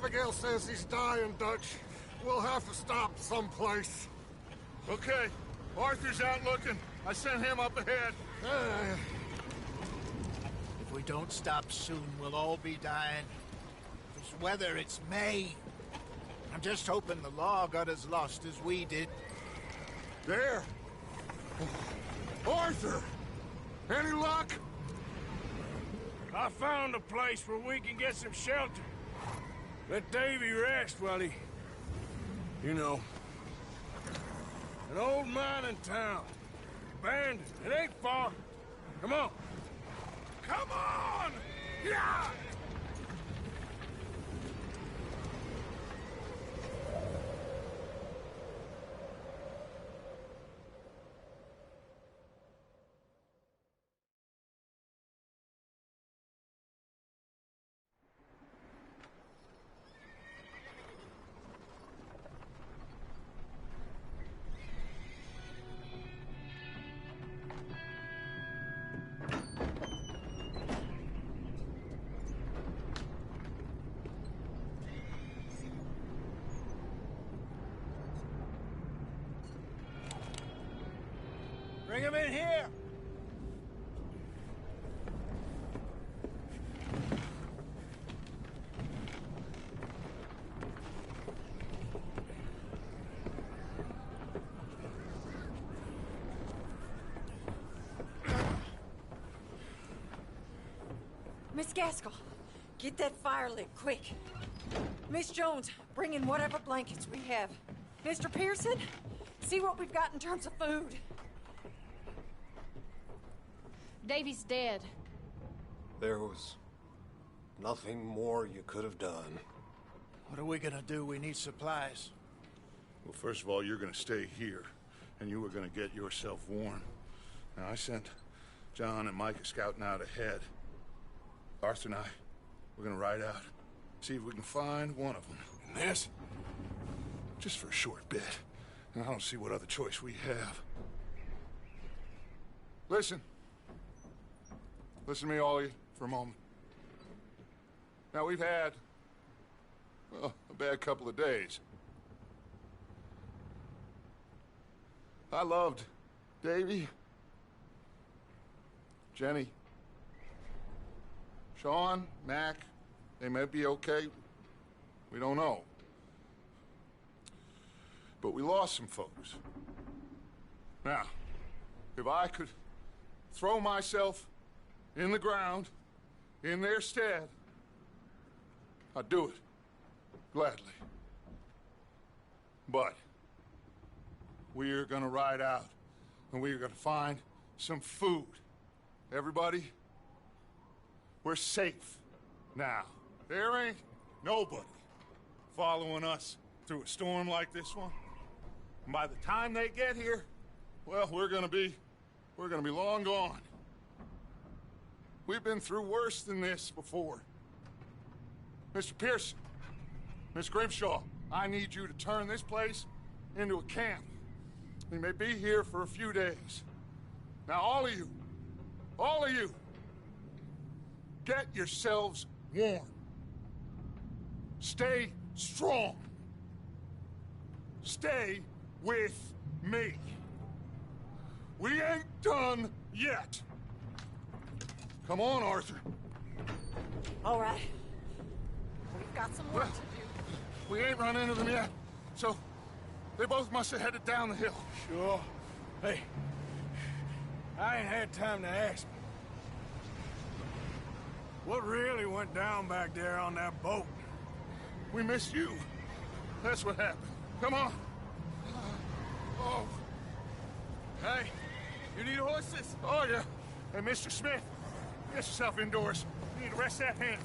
Abigail says he's dying, Dutch. We'll have to stop someplace. Okay. Arthur's out looking. I sent him up ahead. If we don't stop soon, we'll all be dying. This weather, it's May. I'm just hoping the law got as lost as we did. There! Arthur! Any luck? I found a place where we can get some shelter. Let Davy rest while he... You know. An old mining town. Abandoned. It ain't far. Come on. Come on! Yeah! Bring him in here! Miss Gaskell, get that fire lit, quick. Miss Jones, bring in whatever blankets we have. Mr. Pearson, see what we've got in terms of food. Davy's dead. There was nothing more you could have done. What are we gonna do? We need supplies. Well, first of all, you're gonna stay here, and you were gonna get yourself warm. Now, I sent John and Micah scouting out ahead. Arthur and I, we're gonna ride out, see if we can find one of them. And this, just for a short bit. And I don't see what other choice we have. Listen. Listen to me, all of you, for a moment. Now, we've had, well, a bad couple of days. I loved Davy, Jenny, Sean, Mac. They may be okay. We don't know. But we lost some folks. Now, if I could throw myself in the ground, in their stead, I'd do it, gladly. But we are gonna ride out, and we are gonna find some food. Everybody, we're safe now. There ain't nobody following us through a storm like this one. And by the time they get here, well, we're gonna be long gone. We've been through worse than this before. Mr. Pearson, Miss Grimshaw, I need you to turn this place into a camp. We may be here for a few days. Now, all of you, get yourselves warm. Stay strong. Stay with me. We ain't done yet. Come on, Arthur. All right. We've got some work to do. We ain't run into them yet, so they both must have headed down the hill. Sure. Hey, I ain't had time to ask. What really went down back there on that boat? We missed you. That's what happened. Come on. Oh. Hey, you need horses? Oh, yeah. Hey, Mr. Smith, get yourself indoors. You need to rest that hand.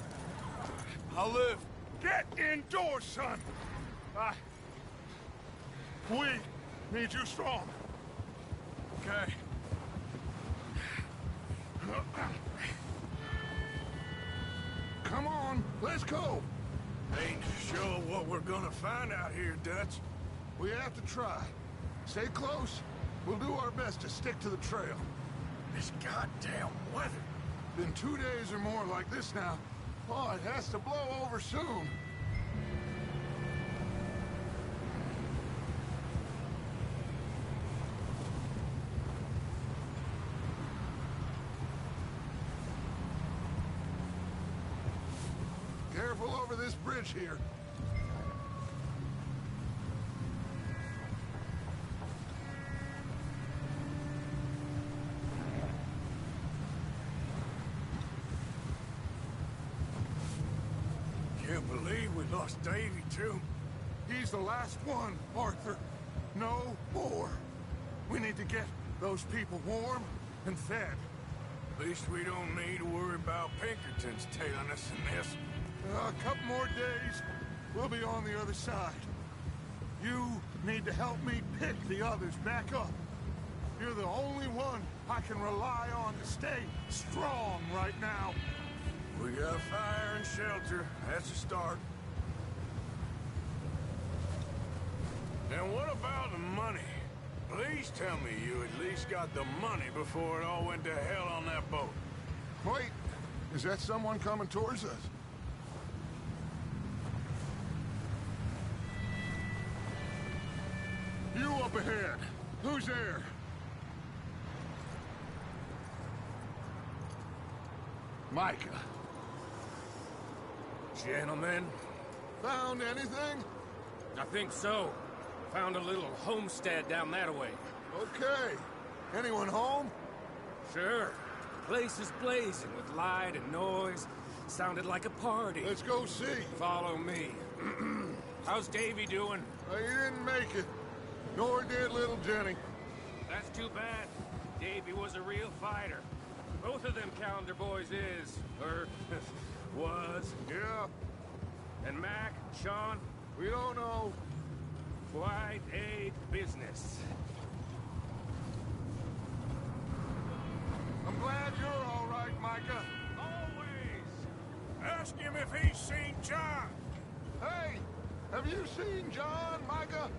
I'll live. Get indoors, son. We need you strong. Okay. Come on, let's go. Ain't sure what we're gonna find out here, Dutch. We have to try. Stay close. We'll do our best to stick to the trail. This goddamn weather. Been 2 days or more like this now. Oh, it has to blow over soon. Careful over this bridge here. Can't believe we lost Davy, too. He's the last one, Arthur. No more. We need to get those people warm and fed. At least we don't need to worry about Pinkertons tailing us in this. A couple more days, we'll be on the other side. You need to help me pick the others back up. You're the only one I can rely on to stay strong right now. We got fire and shelter. That's a start. And what about the money? Please tell me you at least got the money before it all went to hell on that boat. Wait, is that someone coming towards us? You up ahead. Who's there? Micah. Gentlemen, Found anything? I think so. Found a little homestead down that way. Okay. Anyone home? Sure. Place is blazing with light and noise. Sounded like a party. Let's go see. Follow me. How's Davy doing? He didn't make it. Nor did little Jenny. That's too bad. Davy was a real fighter. Both of them calendar boys is, or was. Yeah, And Mac, Sean, we don't know. quite a business. I'm glad you're all right, Micah. Always. Ask him if he's seen John. Hey, have you seen John, Micah?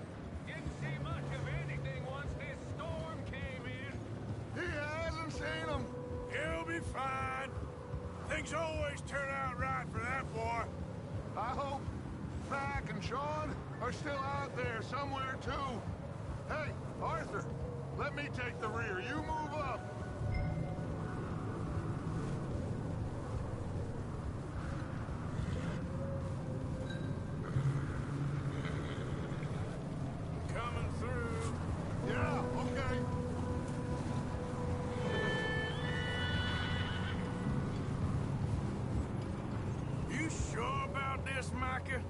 Didn't see much of anything once this storm came in. He hasn't seen him. He'll be fine. Things always turn out right for that boy. I hope Mac and Sean are still out there somewhere, too. Hey, Arthur, let me take the rear. You move up. Coming through. Yeah, okay. You sure about this, Micah?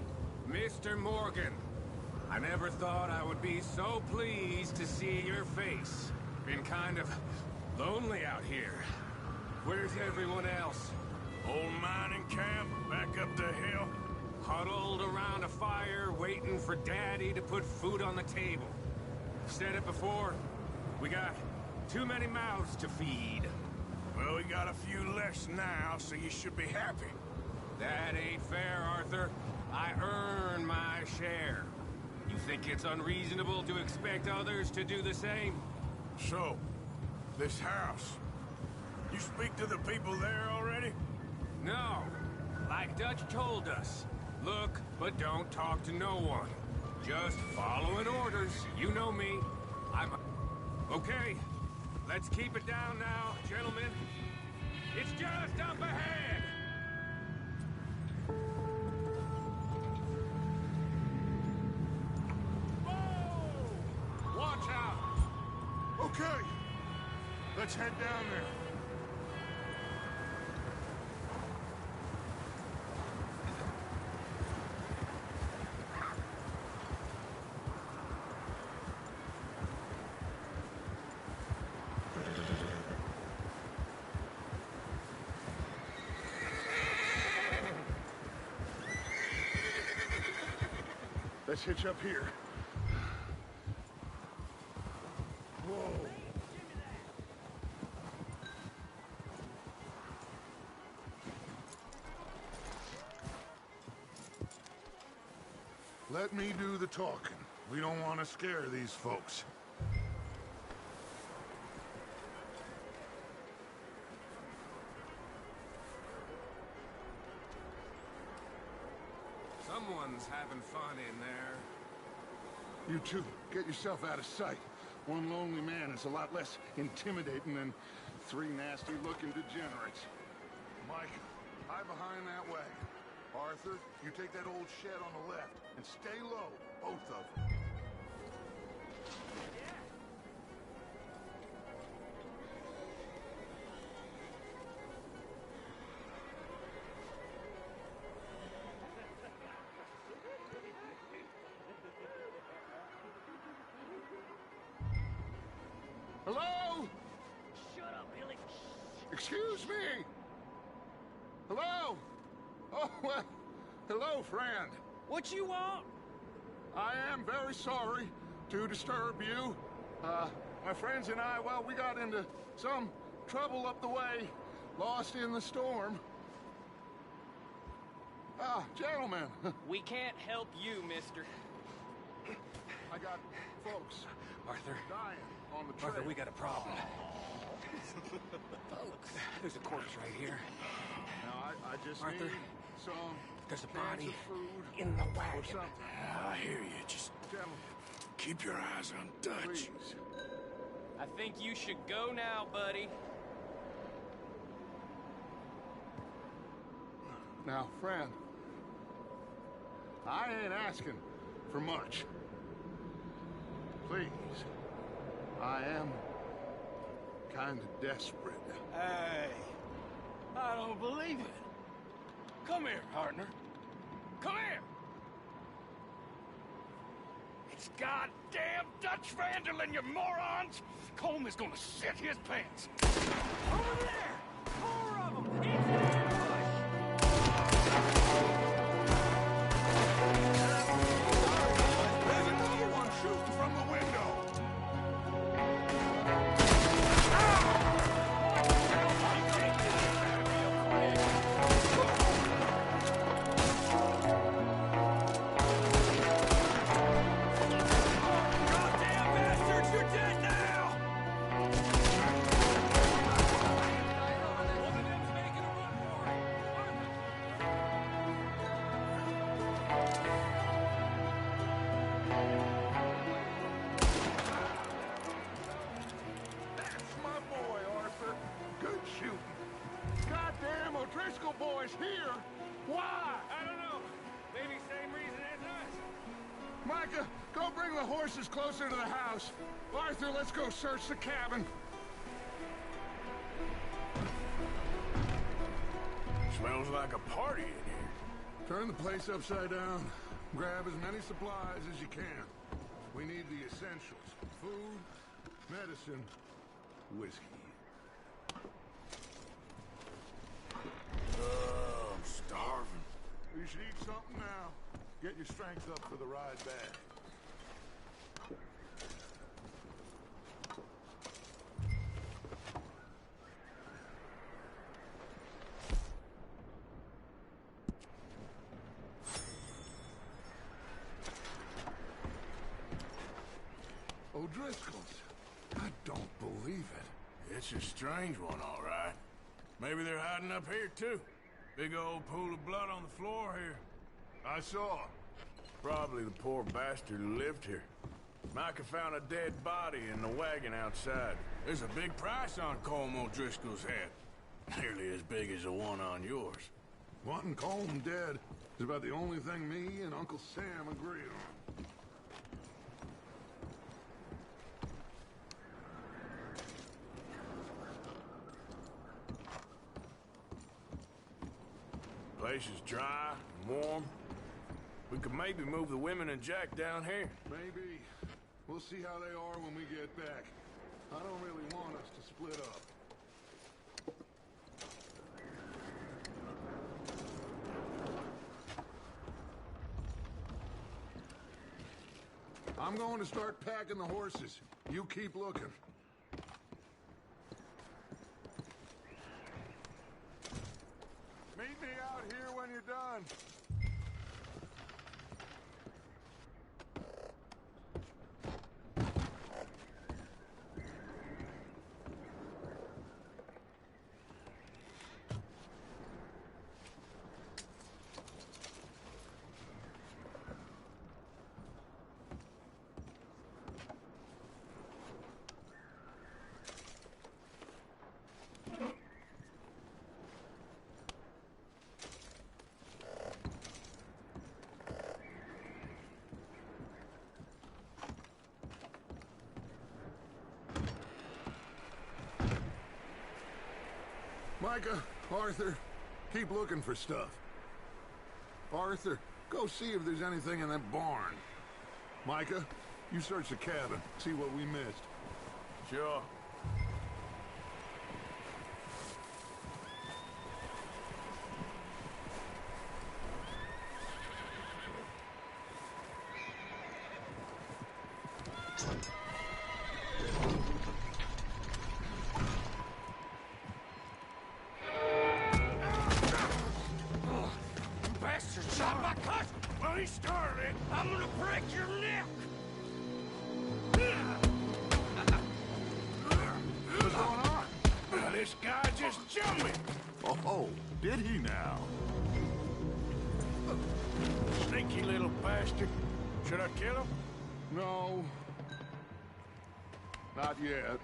Mr. Morgan, I never thought I would be so pleased to see your face. Been kind of lonely out here. Where's everyone else? Old mining camp, back up the hill. Huddled around a fire, waiting for Daddy to put food on the table. Said it before, we got too many mouths to feed. Well, we got a few less now, so you should be happy. That ain't fair, Arthur. I earn my share. You think it's unreasonable to expect others to do the same? So, this house. You speak to the people there already? No. Like Dutch told us. Look, but don't talk to no one. Just following orders. You know me. I'm... Okay. Let's keep it down now, gentlemen. It's just up ahead. Whoa! Watch out. Okay. Let's head down there. Let's hitch up here. Whoa. Let me do the talking. We don't want to scare these folks. Someone's having fun in there. You two, get yourself out of sight. One lonely man is a lot less intimidating than three nasty-looking degenerates. Mike, hide behind that wagon. Arthur, you take that old shed on the left, and stay low, both of them. Hello? Shut up, Billy. Excuse me? Hello? Oh, well, hello, friend. What you want? I am very sorry to disturb you. My friends and I, well, we got into some trouble up the way, lost in the storm. Gentlemen. We can't help you, mister. I got folks Arthur, dying on the trail. Arthur, we got a problem. There's a corpse right here. Now, I just Arthur, need some there's a cans body of food in the or wagon. something. I hear you. Just Gentlemen, keep your eyes on Dutch. please. I think you should go now, buddy. Now, friend, I ain't asking for much. Please, I am kind of desperate. Hey, I don't believe it. Come here, partner. Come here. It's goddamn Dutch Vanderlyn, you morons! Colm is gonna shit his pants. Over there! 4 of them! It's the ambush! There's another one shooting from the window. Goddamn bastards, you're dead now! One of them's making a run for it. That's my boy, Arthur. Good shooting. Goddamn O'Driscoll boy's here. Why? I don't know. Maybe same reason as us. Micah, go bring the horses closer to the house. Arthur, let's go search the cabin. Smells like a party in here. Turn the place upside down. Grab as many supplies as you can. We need the essentials. Food, medicine, whiskey. I'm starving. You should eat something now. Get your strength up for the ride back. O'Driscoll's. I don't believe it. It's a strange one, all right. Maybe they're hiding up here, too. Big old pool of blood on the floor here. I saw. Probably the poor bastard who lived here. Micah found a dead body in the wagon outside. There's a big price on Colm O'Driscoll's head. Nearly as big as the one on yours. Wanting Colm dead is about the only thing me and Uncle Sam agree on. Place is dry and warm. We could maybe move the women and Jack down here. Maybe. We'll see how they are when we get back. I don't really want us to split up. I'm going to start packing the horses. You keep looking. Meet me out here when you're done. Micah, Arthur, keep looking for stuff. Arthur, go see if there's anything in that barn. Micah, you search the cabin, see what we missed. Sure. Bastard shot my cousin! Well, he started it. I'm gonna break your neck! What's going on? This guy just jumped me! Oh, did he now? Sneaky little bastard. Should I kill him? No. Not yet.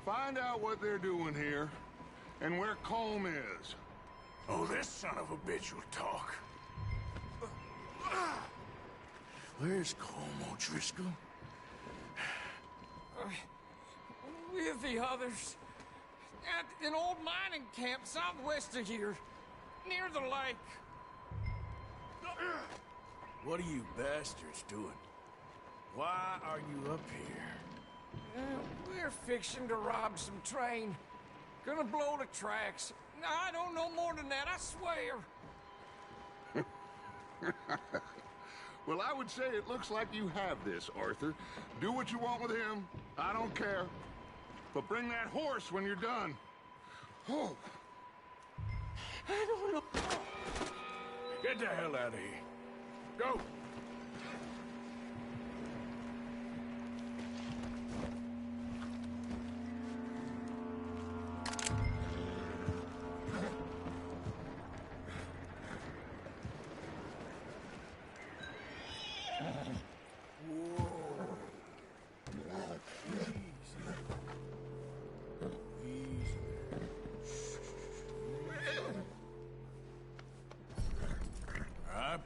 Find out what they're doing here, and where Colm is. Oh, this son of a bitch will talk. Where's Colm O'Driscoll? With the others. At an old mining camp southwest of here. Near the lake. What are you bastards doing? Why are you up here? We're fixing to rob some train. Gonna blow the tracks. I don't know more than that, I swear. Well, I would say it looks like you have this, Arthur. Do what you want with him. I don't care. But bring that horse when you're done. Oh. I don't know. Get the hell out of here. Go!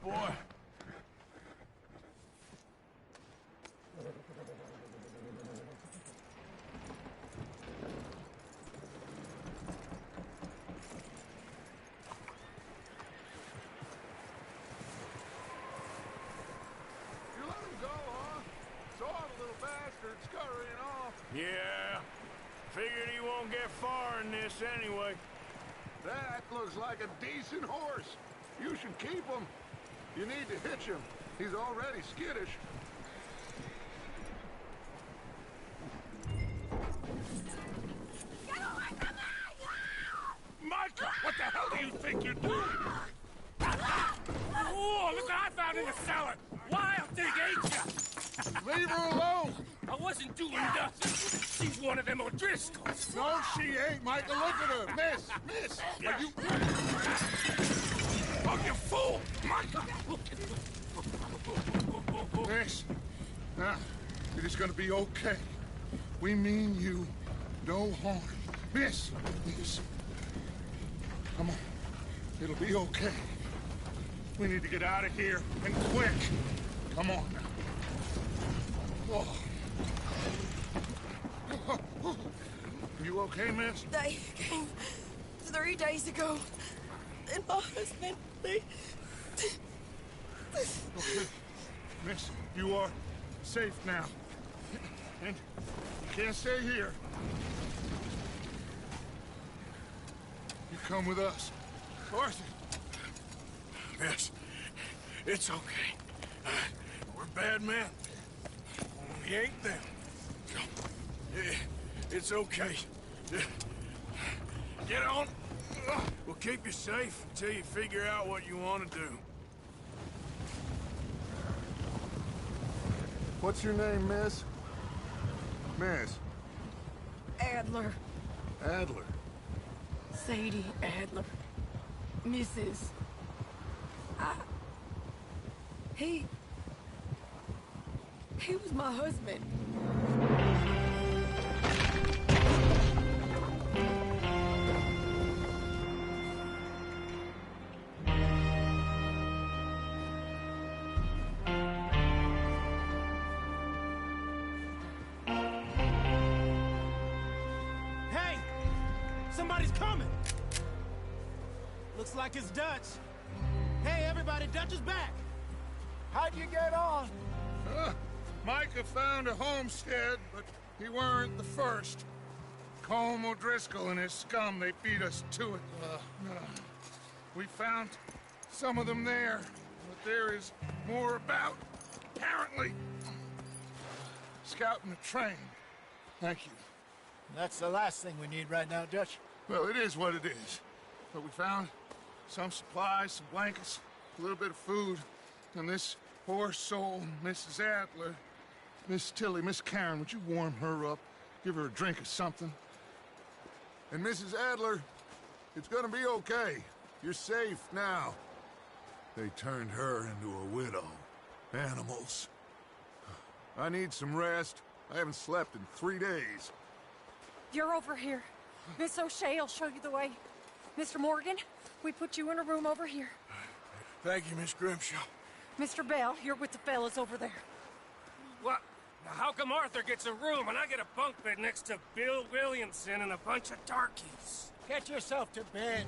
Boy. You let him go, huh? Saw the little bastard scurrying off. Yeah. Figured he won't get far in this anyway. That looks like a decent horse. You should keep him. You need to hitch him. He's already skittish. Get away from me! Micah, what the hell do you think you're doing? Oh, look what I found in the cellar! Wild thing, ain't ya? Leave her alone! I wasn't doing nothing. She's one of them O'Driscolls. No, she ain't, Micah. Look at her. Miss, are you... Oh, you fool! Micah! Miss, now, it is gonna be okay. We mean you no harm. Miss! Come on. It'll be okay. We need to get out of here, and quick. Come on now. Oh. You okay, miss? They came 3 days ago. And my husband, they... Okay. Miss, you are safe now. And you can't stay here. You come with us. Arthur! Yes, it's okay. We're bad men. We ain't them. It's okay. Get on. We'll keep you safe until you figure out what you want to do. What's your name, miss? Miss? Adler. Adler. Sadie Adler. Mrs. He was my husband. Somebody's coming! Looks like it's Dutch. Hey, everybody, Dutch is back! How'd you get on? Micah found a homestead, but he weren't the first. Colm O'Driscoll and his scum, they beat us to it. We found some of them there, but there is more about, apparently. Scouting the train. Thank you. That's the last thing we need right now, Dutch. Well, it is what it is. But we found some supplies, some blankets, a little bit of food, and this poor soul, Mrs. Adler, Miss Tilly, Miss Karen, would you warm her up? Give her a drink or something? And Mrs. Adler, it's gonna be okay. You're safe now. They turned her into a widow. Animals. I need some rest. I haven't slept in 3 days. You're over here. Miss O'Shea will show you the way. Mr. Morgan, we put you in a room over here. Thank you, Miss Grimshaw. Mr. Bell, you're with the fellas over there. What? Now, how come Arthur gets a room and I get a bunk bed next to Bill Williamson and a bunch of darkies? Get yourself to bed.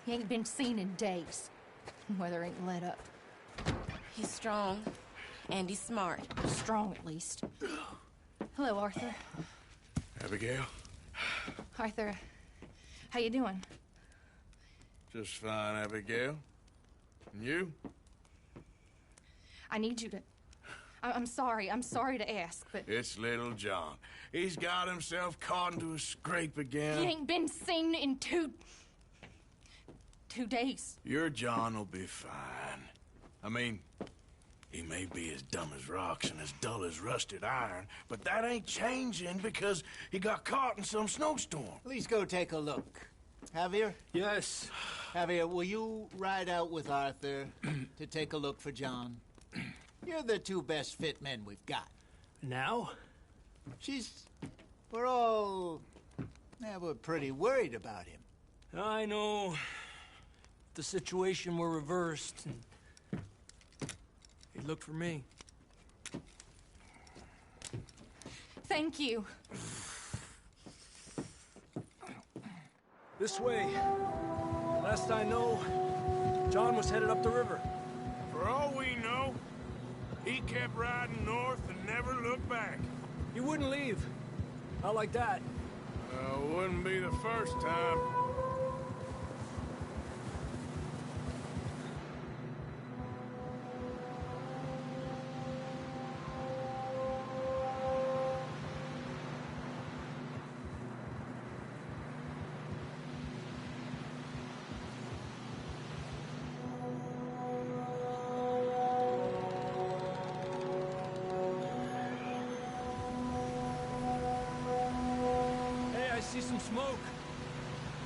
He ain't been seen in days. Weather ain't let up. He's strong, and he's smart. Strong, at least. Hello, Arthur. Abigail? Arthur, how you doing? Just fine, Abigail. And you? I need you to... I'm sorry to ask, but... It's little John. He's got himself caught into a scrape again. He ain't been seen in 2 days. Your John will be fine. I mean, he may be as dumb as rocks and as dull as rusted iron, but that ain't changing because he got caught in some snowstorm. Please go take a look. Javier? Yes. Javier, will you ride out with Arthur to take a look for John? You're the 2 best fit men we've got. Now? We're pretty worried about him. I know. If the situation were reversed, he'd look for me. Thank you. This way. Last I know, John was headed up the river. For all we know, he kept riding north and never looked back. He wouldn't leave. Not like that. Wouldn't be the first time. See some smoke.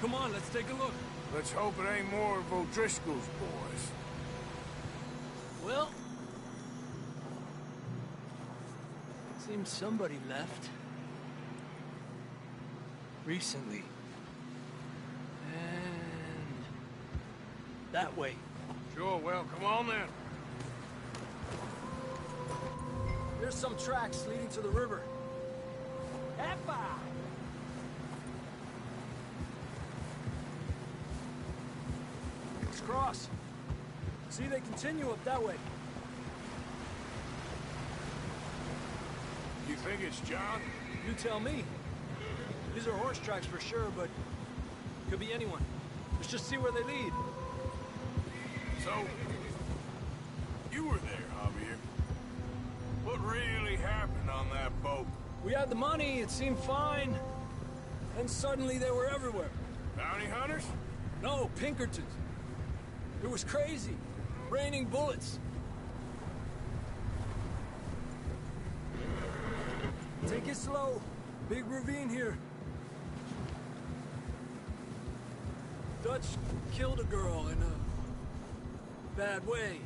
Come on, let's take a look. Let's hope it ain't more of O'Driscoll's boys. Well, seems somebody left. Recently. And that way. Sure, well, come on then. There's some tracks leading to the river. Epa! Cross. See, they continue up that way. You think it's John? You tell me. These are horse tracks for sure, but could be anyone. Let's just see where they lead. So, you were there, Javier. What really happened on that boat? We had the money, it seemed fine. Then suddenly they were everywhere. Bounty hunters? No, Pinkertons. It was crazy. Raining bullets. Take it slow. Big ravine here. Dutch killed a girl in a bad way.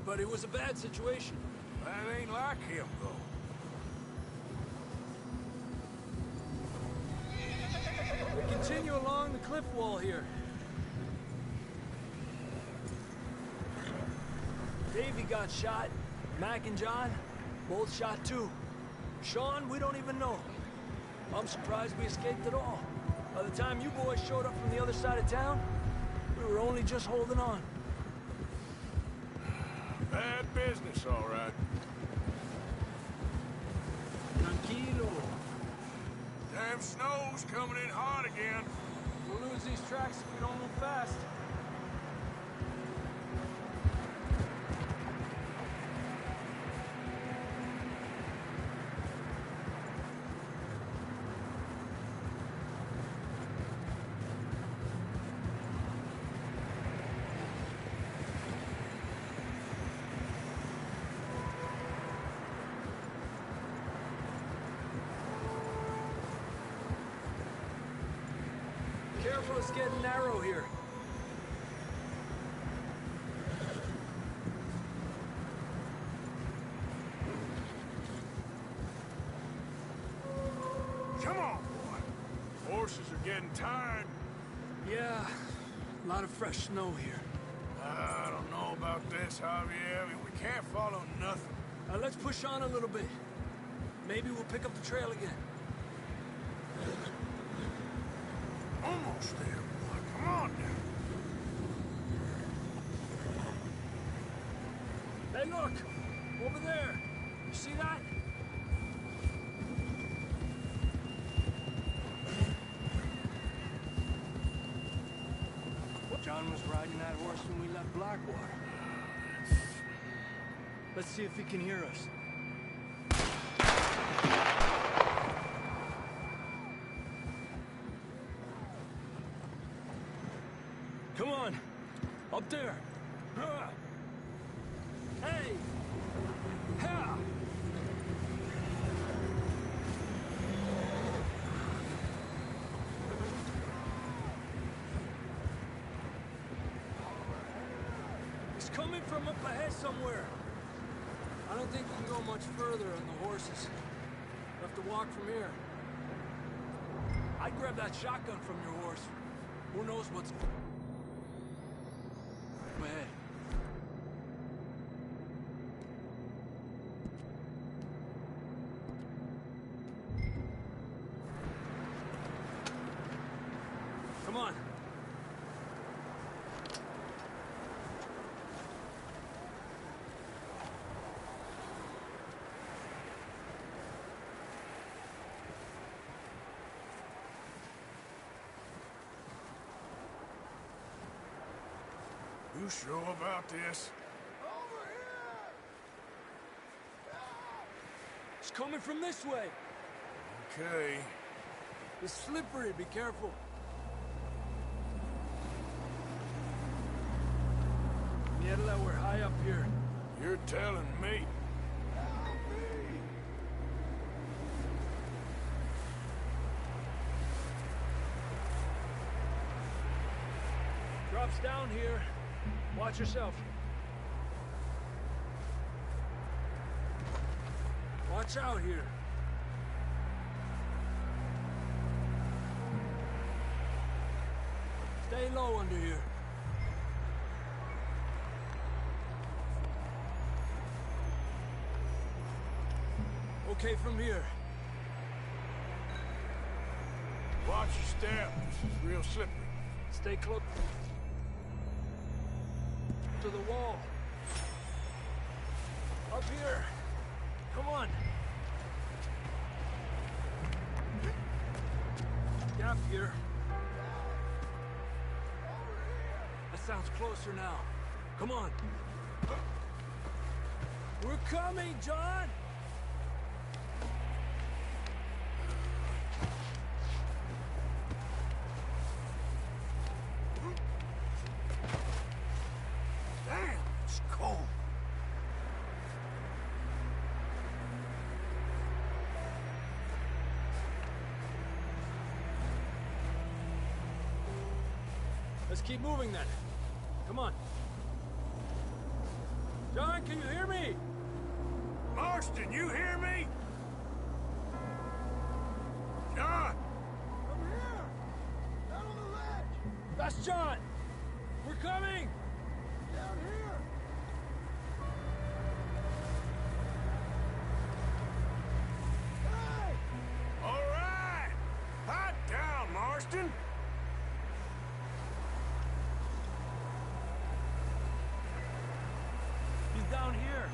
But it was a bad situation. That ain't like him, though. We continue along the cliff wall here. Davey got shot. Mac and John, both shot too. Sean, we don't even know. I'm surprised we escaped at all. By the time you boys showed up from the other side of town, we were only just holding on. Bad business, all right. Tranquilo. Damn snow's coming in hot again. We'll lose these tracks if we don't move fast. Careful, it's getting narrow here. Come on, boy. Horses are getting tired. Yeah, a lot of fresh snow here. I don't know about this, Javier. We can't follow nothing. Let's push on a little bit. Maybe we'll pick up the trail again. Almost there, boy. Come on now. Hey, look! Over there! You see that? John was riding that horse when we left Blackwater. Let's see if he can hear us. Come on! Up there! Hey! Ha! It's coming from up ahead somewhere. I don't think we can go much further on the horses. We'll have to walk from here. I'd grab that shotgun from your horse. Who knows what's ahead. Come on. You sure about this? It's coming from this way. Okay. It's slippery, be careful. Mierda, we're high up here. You're telling me. Drops down here. Watch yourself. Watch out here. Stay low under here. Okay from here. Watch your step. This is real slippery. Stay close to the wall. Up here. Come on. Gap here. That sounds closer now. Come on. We're coming, John! Damn, it's cold. Let's keep moving then. Come on. John, can you hear me? Marston, you hear me? John! I'm here. Last shot! We're coming! Down here! Hey! All right! Hot down, Marston! He's down here.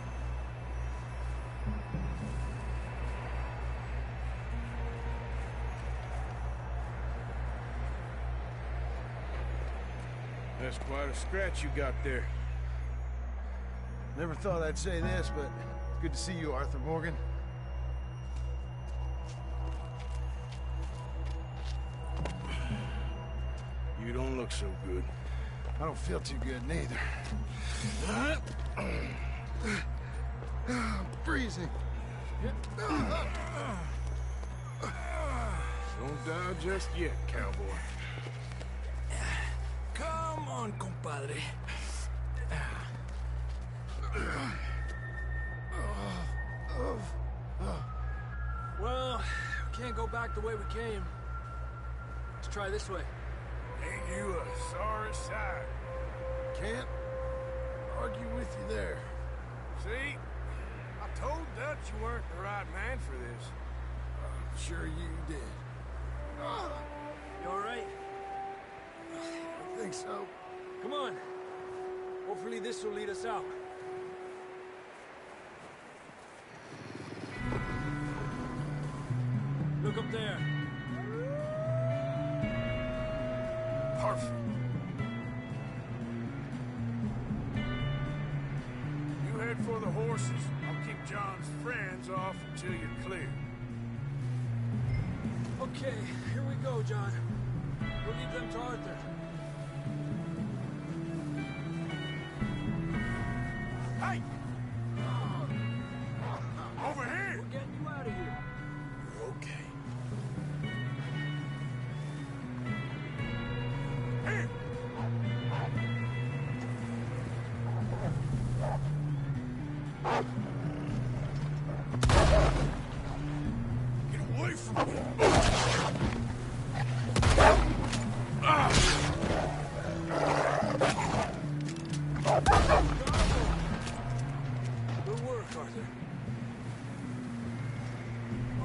That's quite a scratch you got there. Never thought I'd say this, but good to see you, Arthur Morgan. You don't look so good. I don't feel too good, neither. I'm freezing. Don't die just yet, cowboy. Come on, compadre. Well, we can't go back the way we came. Let's try this way. Ain't you a sorry sight? Can't argue with you there. See? I told Dutch you weren't the right man for this. I'm sure you did. You all right? I think so. Come on. Hopefully this will lead us out. Look up there. Perfect. You head for the horses. I'll keep John's friends off until you're clear. Okay, here we go, John. We'll leave them to Arthur. Hey! Over here! We're getting you out of here. You're okay. Here! Get away from me! Good work, Arthur.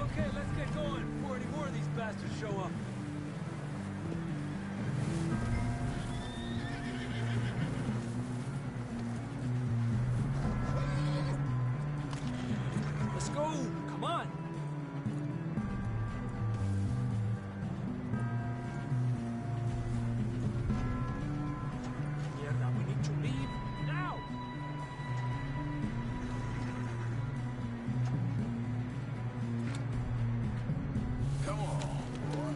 Okay, let's get going before any more of these bastards show up. Let's go! Come on! Mierda, we need to leave now! Come on, boy.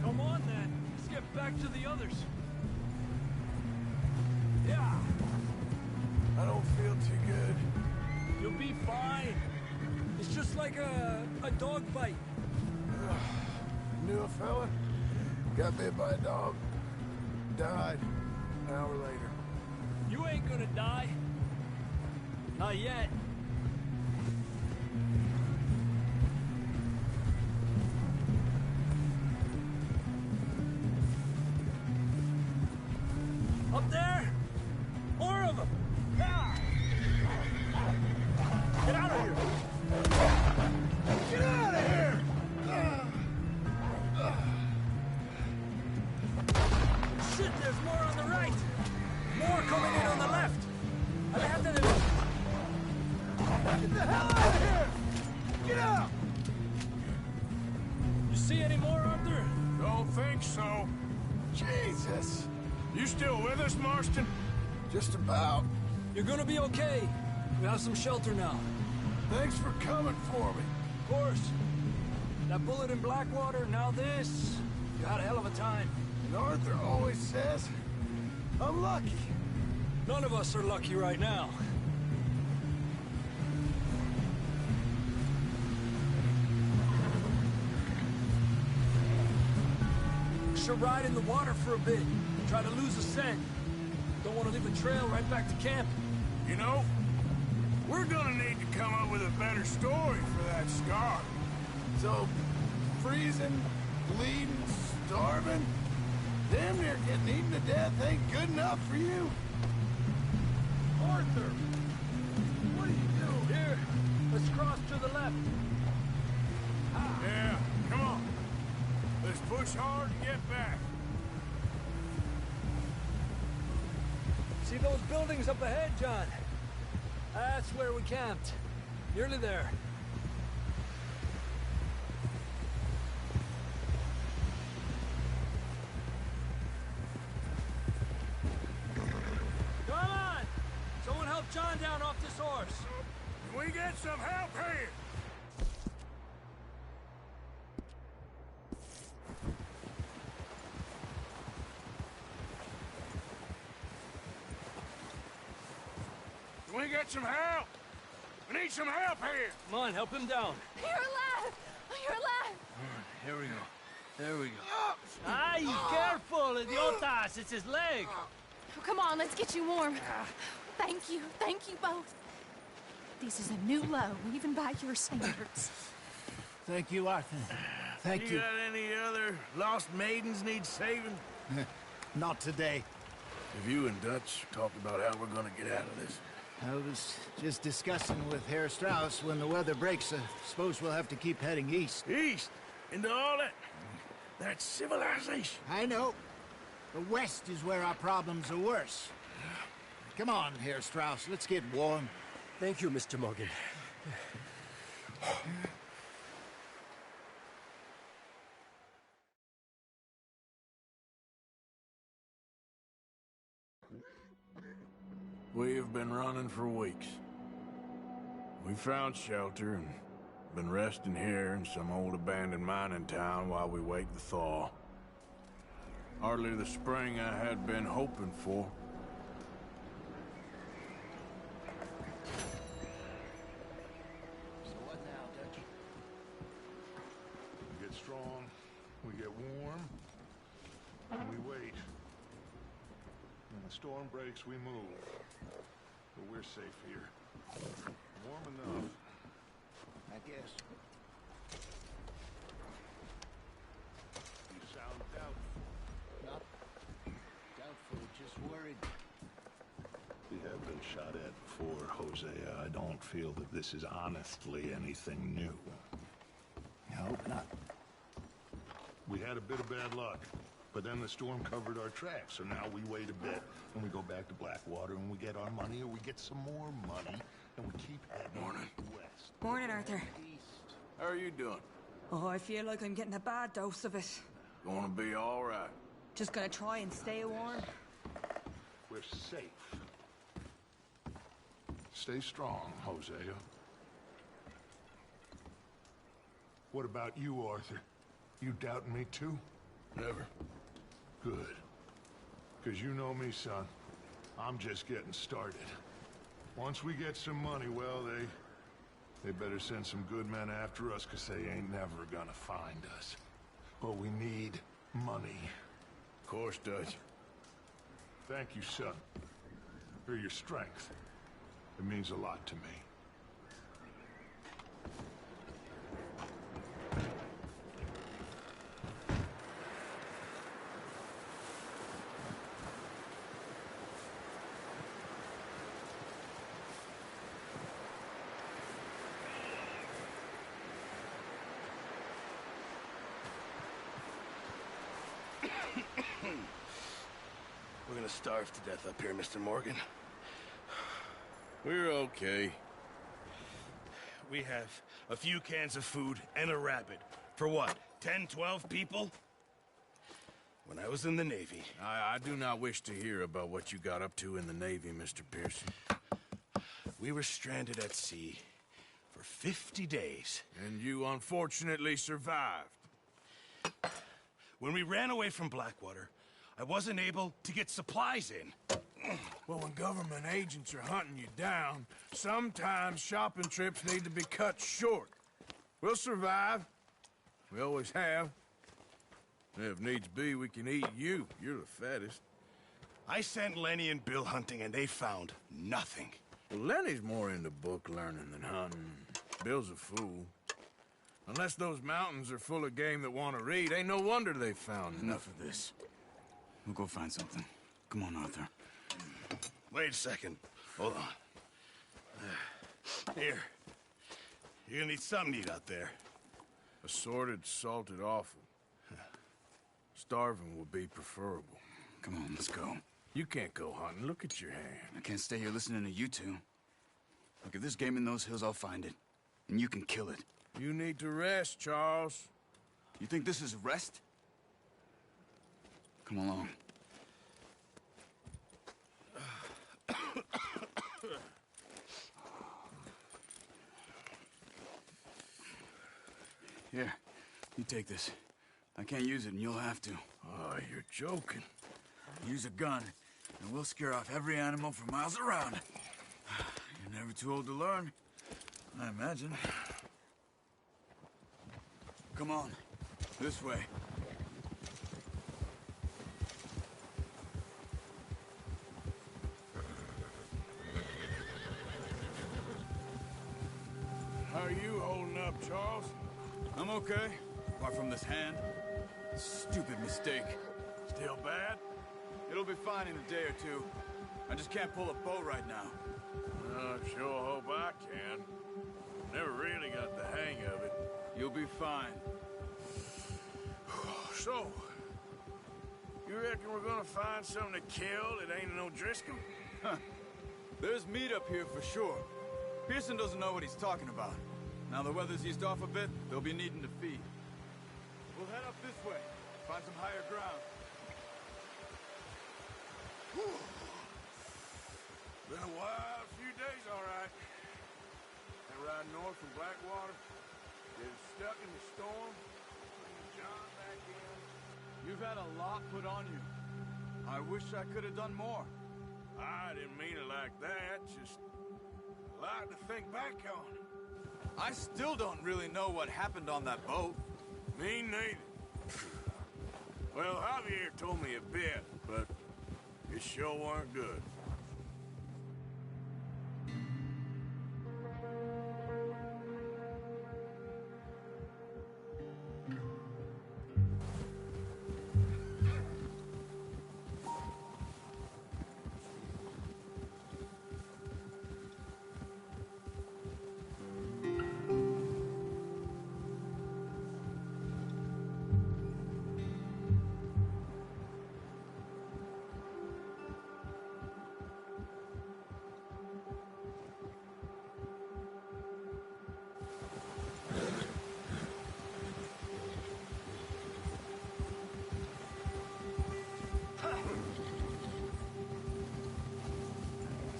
Come on, then. Let's get back to the others. Yeah, I don't feel too good. you'll be fine. It's just like a dog bite. Knew a fella? Got bit by a dog. Died an hour later. You ain't gonna die. Not yet. Up there! More of them! Yeah! Get out of here! Get out of here! Shit, there's more on the right! More coming in on the left! Adelante de mí! Get the hell out of here! Get out! You see any more, Arthur? Don't think so. Jesus! You still with us, Marston? Just about. You're gonna be okay. We have some shelter now. Thanks for coming for me. Of course. That bullet in Blackwater, now this. You had a hell of a time. And Arthur always says, I'm lucky. None of us are lucky right now. Should ride in the water for a bit. Try to lose a scent. Don't want to leave a trail right back to camp. You know, we're gonna need to come up with a better story for that scar. So, freezing, bleeding, starving? Damn near getting eaten to death ain't good enough for you. Arthur! What are you doing? Here, let's cross to the left. Yeah, come on. Let's push hard to get back. See those buildings up ahead, John? That's where we camped. Nearly there. Come on! Someone help John down off this horse. Can we get some help here? Can we get some help? We need some help here. Come on, help him down. You're alive! You're alive! Here we go. There we go. Ay, careful, idiotas! It's his leg. Oh, come on, let's get you warm. Thank you both. This is a new low, even by your standards. Thank you, Arthur. Thank you. Got any other lost maidens need saving? Not today. Have you and Dutch talked about how we're gonna get out of this? I was just discussing with Herr Strauss when the weather breaks. I suppose we'll have to keep heading east. East? Into all that... That's civilization. I know. The west is where our problems are worse. Come on, Herr Strauss, let's get warm. Thank you, Mr. Morgan. We've been running for weeks. We found shelter and been resting here in some old abandoned mining town while we wait the thaw. Hardly the spring I had been hoping for. So what now, Dutch? We get strong, we get warm, and we wait. When the storm breaks, we move. But we're safe here. Warm enough. I guess. You sound doubtful. Not doubtful, just worried. We have been shot at before, Hosea. I don't feel that this is honestly anything new. I hope not. We had a bit of bad luck, but then the storm covered our tracks, so now we wait a bit, and we go back to Blackwater, and we get our money, or we get some more money, and we keep heading west. Morning, Arthur. East. How are you doing? Oh, I feel like I'm getting a bad dose of it. Gonna be all right. Just gonna try and stay warm. We're safe. Stay strong, Hosea. What about you, Arthur? You doubting me too? Never. Good. Because you know me, son. I'm just getting started. Once we get some money, well, they better send some good men after us, because they ain't never gonna find us. But we need money. Of course, Dutch. Thank you, son, for your strength. It means a lot to me. We're gonna starve to death up here, Mr. Morgan. We're okay. We have a few cans of food and a rabbit. For what, 10, 12 people? When I was in the Navy... I do not wish to hear about what you got up to in the Navy, Mr. Pearson. We were stranded at sea for 50 days. And you unfortunately survived. When we ran away from Blackwater, I wasn't able to get supplies in. Well, when government agents are hunting you down, sometimes shopping trips need to be cut short. We'll survive. We always have. If needs be, we can eat you. You're the fattest. I sent Lenny and Bill hunting, and they found nothing. Well, Lenny's more into book learning than hunting. Bill's a fool. Unless those mountains are full of game that want to read, ain't no wonder they found Enough of this. We'll go find something. Come on, Arthur. Wait a second. Hold on. Here. You're gonna need something to eat out there. Assorted, salted offal. Starving would be preferable. Come on, let's go. You can't go hunting. Look at your hand. I can't stay here listening to you two. Look, if there's game in those hills, I'll find it. And you can kill it. You need to rest, Charles. You think this is rest? Come along. Here, you take this. I can't use it, and you'll have to. Oh, you're joking. Use a gun, and we'll scare off every animal for miles around. You're never too old to learn, I imagine. Come on, this way. How are you holding up, Charles? I'm okay, apart from this hand. Stupid mistake. Still bad? It'll be fine in a day or two. I just can't pull a bow right now. I sure hope I can. Never really got the hang of it. You'll be fine. So, you reckon we're gonna find something to kill that ain't no Driscoll? Huh. There's meat up here for sure. Pearson doesn't know what he's talking about. Now the weather's eased off a bit, they'll be needing to feed. We'll head up this way, find some higher ground. Whew. Been a wild few days, all right. That ride north from Blackwater, get stuck in the storm, bring John back in. You've had a lot put on you. I wish I could have done more. I didn't mean it like that, just a lot to think back on. I still don't really know what happened on that boat. Me neither. Well, Javier told me a bit, but it sure weren't good.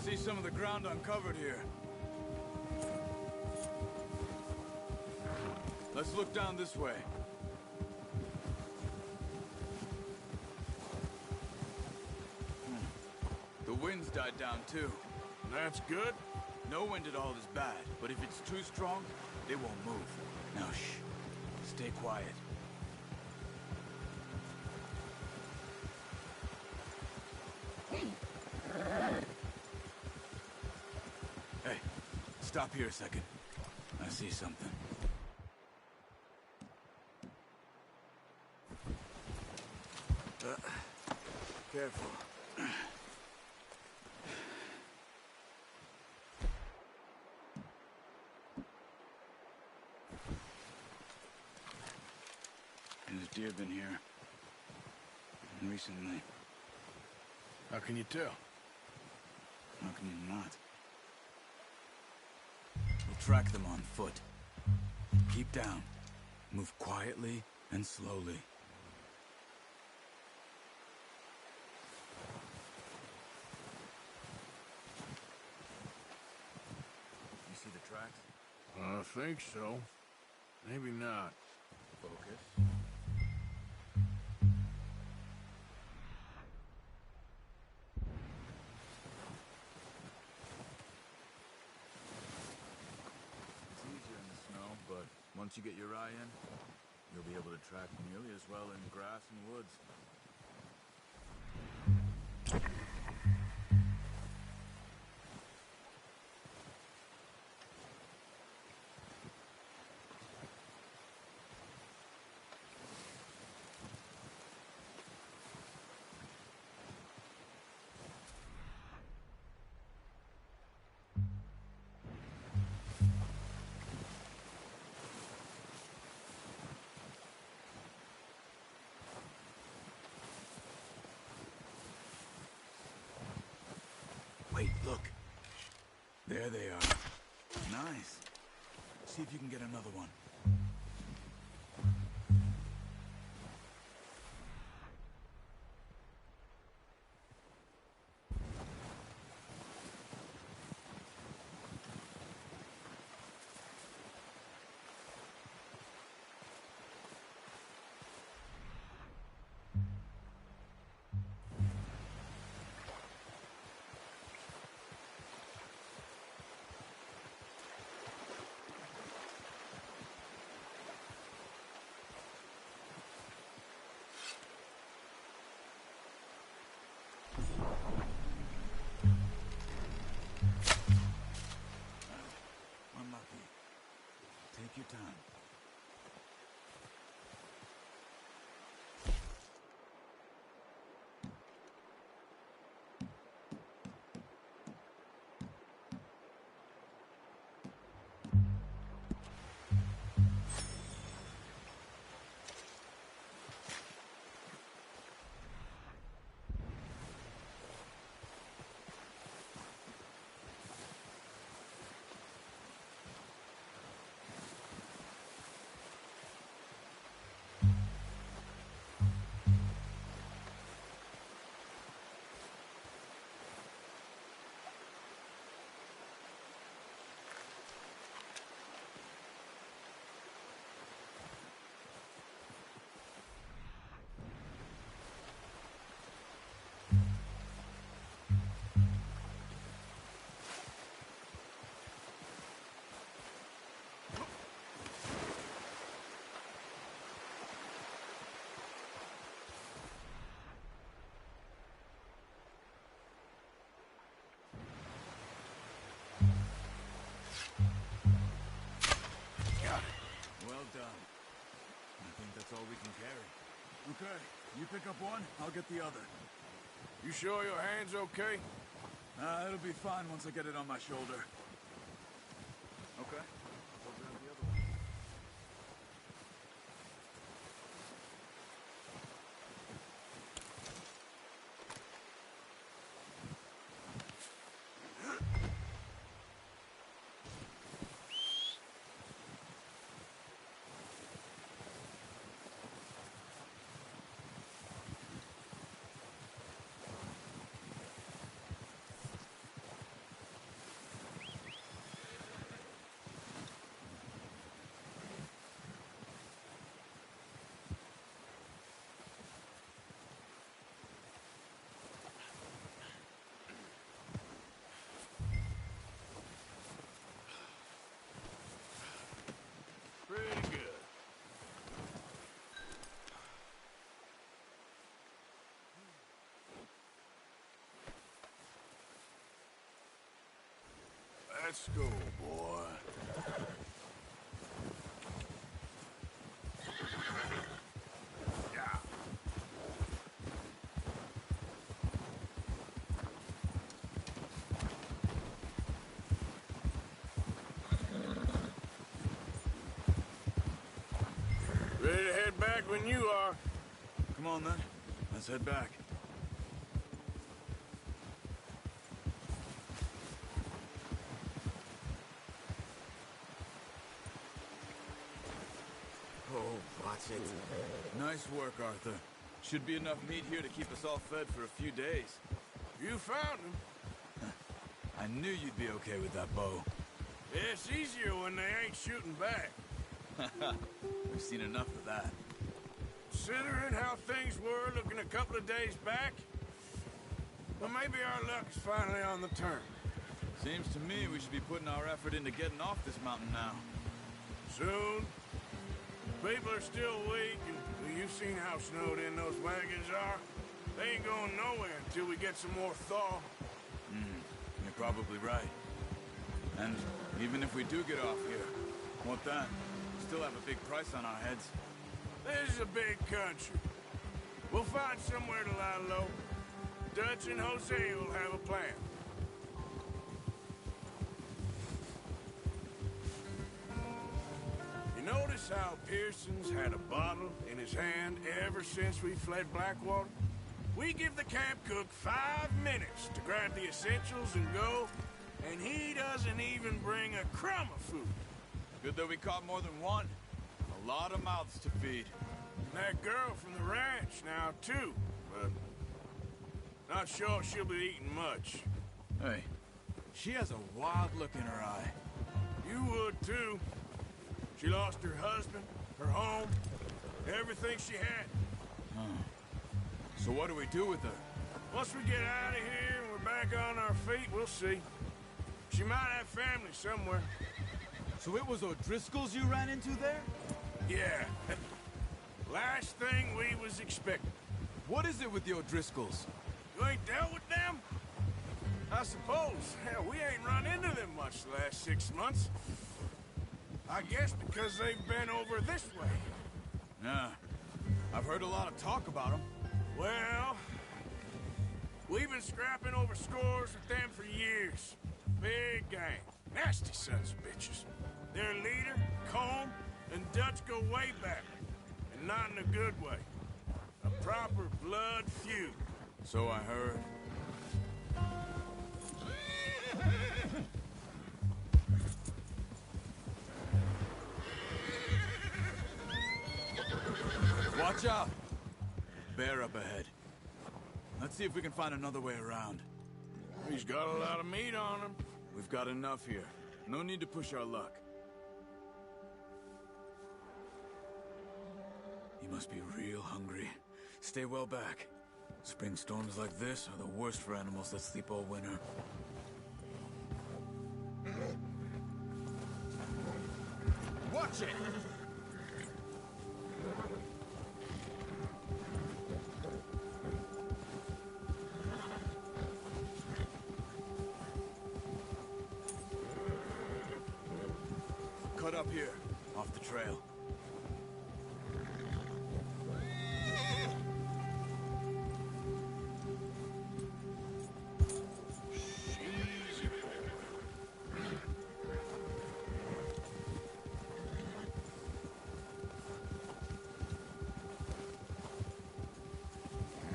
See some of the ground uncovered here. Let's look down this way. The wind's died down too. That's good. No wind at all is bad, but if it's too strong, they won't move. Now shh. Stay quiet. Hey, stop here a second. I see something. Careful. There's deer been here. Recently. How can you tell? How can you not? We'll track them on foot. Keep down. Move quietly and slowly. You see the tracks? I think so. Maybe not. Focus. Once you get your eye in, you'll be able to track nearly as well in grass and woods. Wait, look. There they are. Nice. See if you can get another one. Unlucky. Take your time. Well done. I think that's all we can carry. Okay, you pick up one, I'll get the other. You sure your hand's okay? It'll be fine once I get it on my shoulder. Okay, I'll grab the other one. Pretty good. Let's go, boy. Yeah. Ready to head back when you are. Come on, then. Let's head back. Oh, watch it. Nice work, Arthur. Should be enough meat here to keep us all fed for a few days. You found him. I knew you'd be okay with that bow. It's easier when they ain't shooting back. We've seen enough of that. Considering how things were looking a couple of days back, well, maybe our luck's finally on the turn. Seems to me we should be putting our effort into getting off this mountain now. Soon. People are still weak, and well, you've seen how snowed in those wagons are. They ain't going nowhere until we get some more thaw. You're probably right. And even if we do get off here, what then? We still have a big price on our heads. This is a big country. We'll find somewhere to lie low. Dutch and Jose will have a plan. You notice how Pearson's had a bottle in his hand ever since we fled Blackwater? We give the camp cook 5 minutes to grab the essentials and go, and he doesn't even bring a crumb of food. Good that we caught more than one. A lot of mouths to feed. And that girl from the ranch now, too, but not sure she'll be eating much. Hey, she has a wild look in her eye. You would, too. She lost her husband, her home, everything she had. So what do we do with her? Once we get out of here and we're back on our feet, we'll see. She might have family somewhere. So it was O'Driscoll's you ran into there? Yeah. Last thing we was expecting. What is it with the O'Driscolls? You ain't dealt with them? I suppose. Hell, we ain't run into them much the last 6 months. I guess because they've been over this way. Yeah. I've heard a lot of talk about them. Well, we've been scrapping over scores with them for years. Big gang. Nasty sons of bitches. Their leader, Colm, and Dutch go way back. And not in a good way. A proper blood feud. So I heard. Watch out! Bear up ahead. Let's see if we can find another way around. He's got a lot of meat on him. We've got enough here. No need to push our luck. He must be real hungry. Stay well back. Spring storms like this are the worst for animals that sleep all winter. Watch it! Cut up here, off the trail.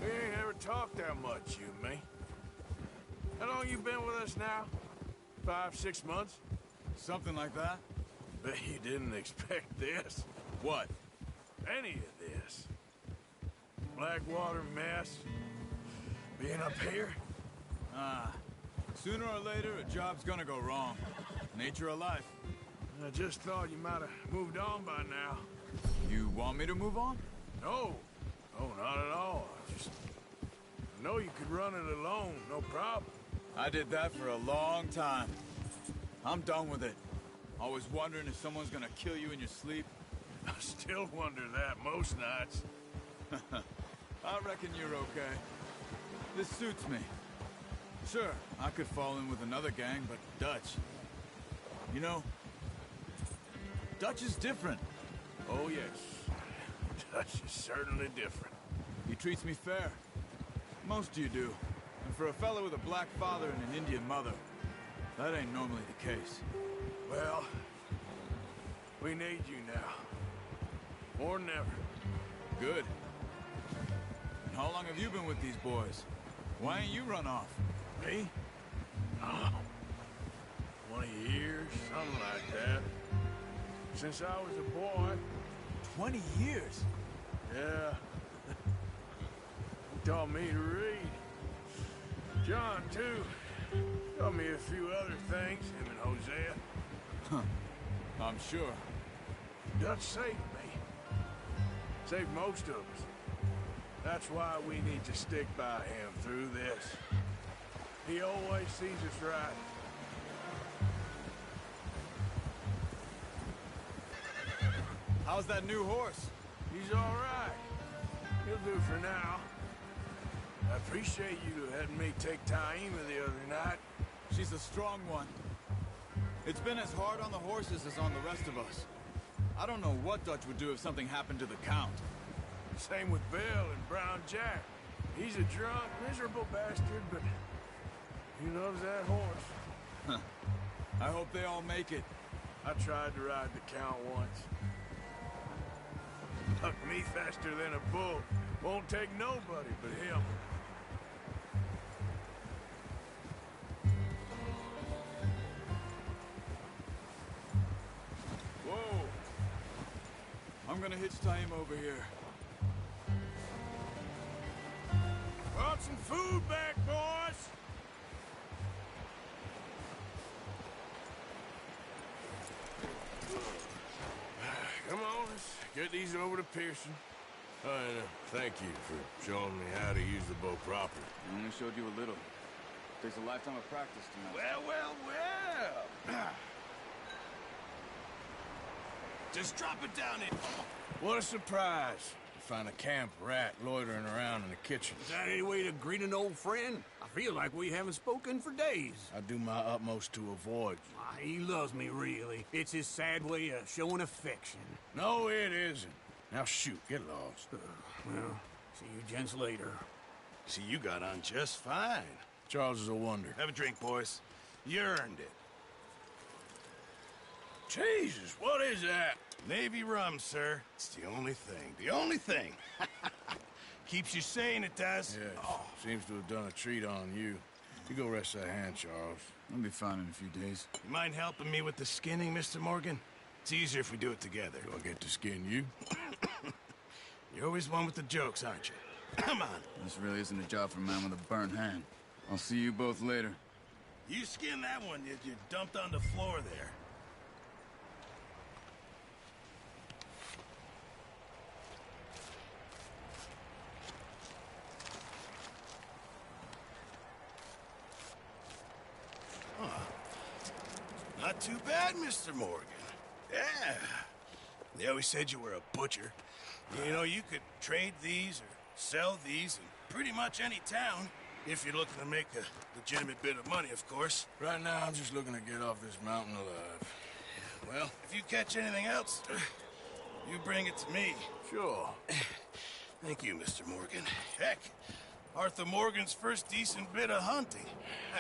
We ain't ever talked that much, you and me. How long you been with us now? 5, 6 months? Something like that? Bet you didn't expect this. What? Any of this. Blackwater mess. Being up here. Sooner or later, a job's gonna go wrong. Nature of life. I just thought you might have moved on by now. You want me to move on? No. No, not at all. I know you could run it alone, no problem. I did that for a long time. I'm done with it. Always wondering if someone's gonna kill you in your sleep. I still wonder that most nights. I reckon you're okay. This suits me. Sure, I could fall in with another gang, but Dutch... You know, Dutch is different. Oh, yes. Dutch is certainly different. He treats me fair. Most of you do. And for a fellow with a black father and an Indian mother, that ain't normally the case. Well, we need you now. More than ever. Good. And how long have you been with these boys? Why ain't you run off? Me? Oh, 20 years, something like that. Since I was a boy. 20 years? Yeah. He taught me to read. John, too. Taught me a few other things, him and Hosea. Huh. I'm sure. Dutch saved me. Saved most of us. That's why we need to stick by him through this. He always sees us right. How's that new horse? He's all right. He'll do for now. I appreciate you letting me take Taima the other night. She's a strong one. It's been as hard on the horses as on the rest of us. I don't know what Dutch would do if something happened to the Count. Same with Bill and Brown Jack. He's a drunk, miserable bastard, but he loves that horse. I hope they all make it. I tried to ride the Count once. Bucked me faster than a bull. Won't take nobody but him. I'm gonna hitch tie him over here. Brought some food back, boys. Come on, let's get these over to Pearson. And thank you for showing me how to use the bow properly. I only showed you a little. Takes a lifetime of practice to know. Well. Just drop it down in. What a surprise. To find a camp rat loitering around in the kitchen. Is that any way to greet an old friend? I feel like we haven't spoken for days. I do my utmost to avoid you. He loves me, really. It's his sad way of showing affection. No, it isn't. Now shoot, get lost. Well, see you gents later. See, you got on just fine. Charles is a wonder. Have a drink, boys. You earned it. Jesus, what is that? Navy rum, sir. It's the only thing. The only thing. Keeps you sane, it does. Yes. Oh. Seems to have done a treat on you. You go rest that hand, Charles. I'll be fine in a few days. You mind helping me with the skinning, Mr. Morgan? It's easier if we do it together. Do I get to skin you? You're always one with the jokes, aren't you? Come on. This really isn't a job for a man with a burnt hand. I'll see you both later. You skin that one you dumped on the floor there. Not too bad, Mr. Morgan. Yeah. They always said you were a butcher. You know, you could trade these or sell these in pretty much any town, if you're looking to make a legitimate bit of money, of course. Right now, I'm just looking to get off this mountain alive. Well, if you catch anything else, you bring it to me. Sure. Thank you, Mr. Morgan. Heck, Arthur Morgan's first decent bit of hunting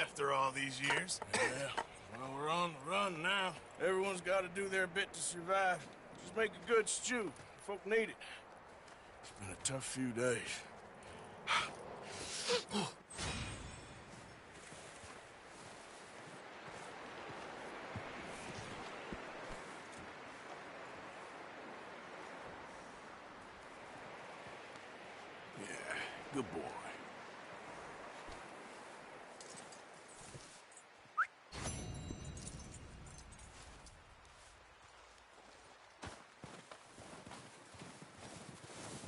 after all these years. Yeah. Well, we're on the run now. Everyone's got to do their bit to survive. Just make a good stew. Folk need it. It's been a tough few days. Yeah, good boy.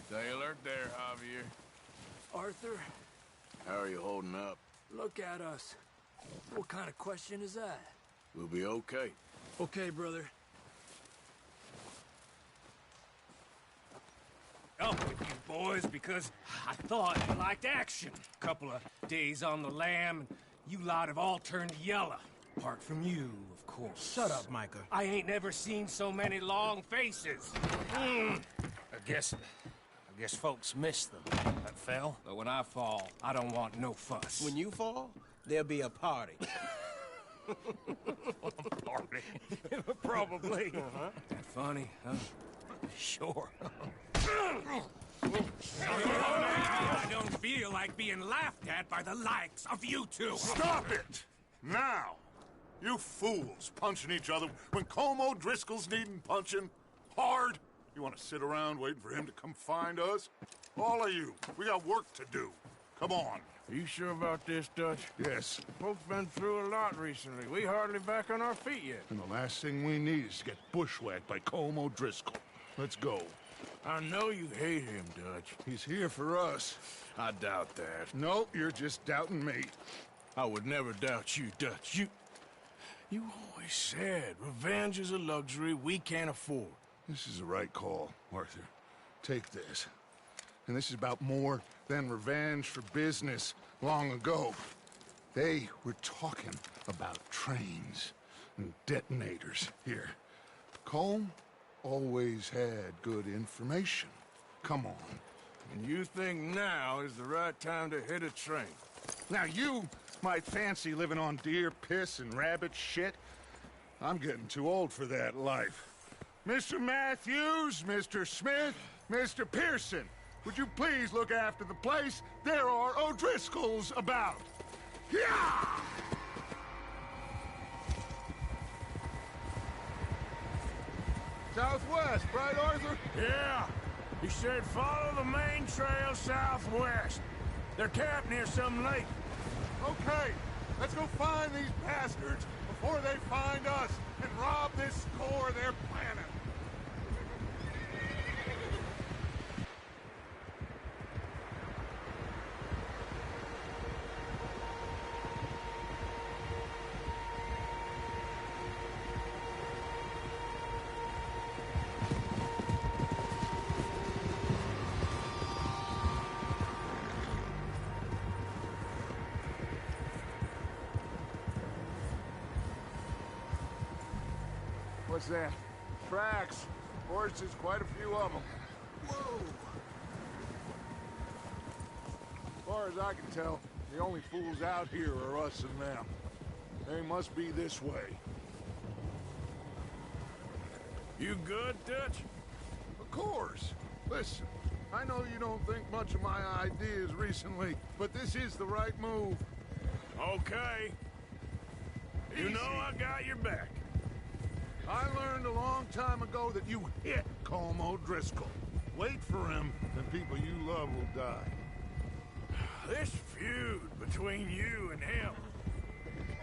Stay alert there, Javier. Arthur, How are you holding up? look at us. What kind of question is that? We'll be okay. Okay, brother. Up with you boys because I thought you liked action. Couple of days on the lam, and you lot have all turned yellow. Apart from you, of course. Shut up, Micah. I ain't never seen so many long faces. I guess folks miss them. That fell. But when I fall, I don't want no fuss. When you fall, there'll be a party. Party? Probably. That funny, huh? Sure. I don't feel like being laughed at by the likes of you two. Stop it! Now! You fools punching each other when Colm O'Driscoll's needing punching. Hard! You want to sit around waiting for him to come find us? All of you, we got work to do. Come on. Are you sure about this, Dutch? Yes. Folks been through a lot recently. We hardly back on our feet yet. And the last thing we need is to get bushwhacked by Colm O'Driscoll. Let's go. I know you hate him, Dutch. He's here for us. I doubt that. No, you're just doubting me. I would never doubt you, Dutch. You always said revenge is a luxury we can't afford. This is the right call, Arthur. Take this. And this is about more than revenge for business long ago. They were talking about trains and detonators here. Colm always had good information. Come on. And you think now is the right time to hit a train? Now you might fancy living on deer piss and rabbit shit. I'm getting too old for that life. Mr. Matthews, Mr. Smith, Mr. Pearson, would you please look after the place? There are O'Driscolls about. Yeah! So, Southwest, right, Arthur? Yeah. He said follow the main trail southwest. They're camped near some lake. Okay, let's go find these bastards before they find us and rob this score they're planning. What's that? Tracks. Horses, quite a few of them. Whoa! As far as I can tell, the only fools out here are us and them. They must be this way. You good, Dutch? Of course. Listen, I know you don't think much of my ideas recently, but this is the right move. Okay. You know I got your back. I learned a long time ago that you hit Colm O'Driscoll. Wait for him, and people you love will die. This feud between you and him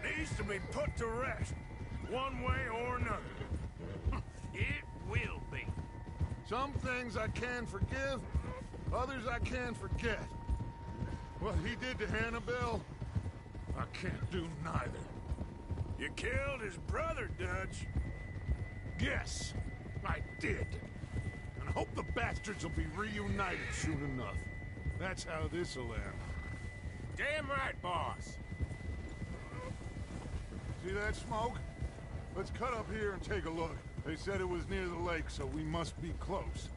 needs to be put to rest, one way or another. It will be. Some things I can forgive, others I can forget. What he did to Hannibal, I can't do neither. You killed his brother, Dutch. Yes, I did. And I hope the bastards will be reunited soon enough. That's how this'll end. Damn right, boss. See that smoke? Let's cut up here and take a look. They said it was near the lake, so we must be close.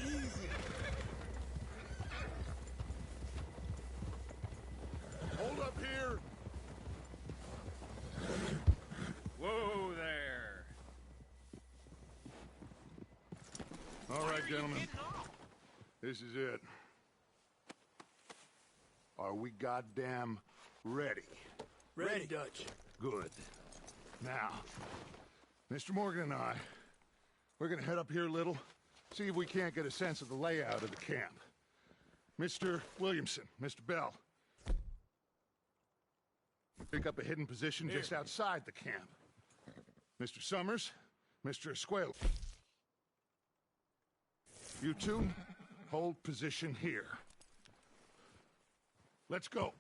Easy. Hold up here. Whoa there. All right, gentlemen. This is it. Are we goddamn ready? Ready, Dutch. Good. Now, Mr. Morgan and I, we're gonna head up here a little, see if we can't get a sense of the layout of the camp. Mr. Williamson, Mr. Bell, pick up a hidden position just outside the camp. Mr. Summers, Mr. Esquel. You two, hold position here. Let's go.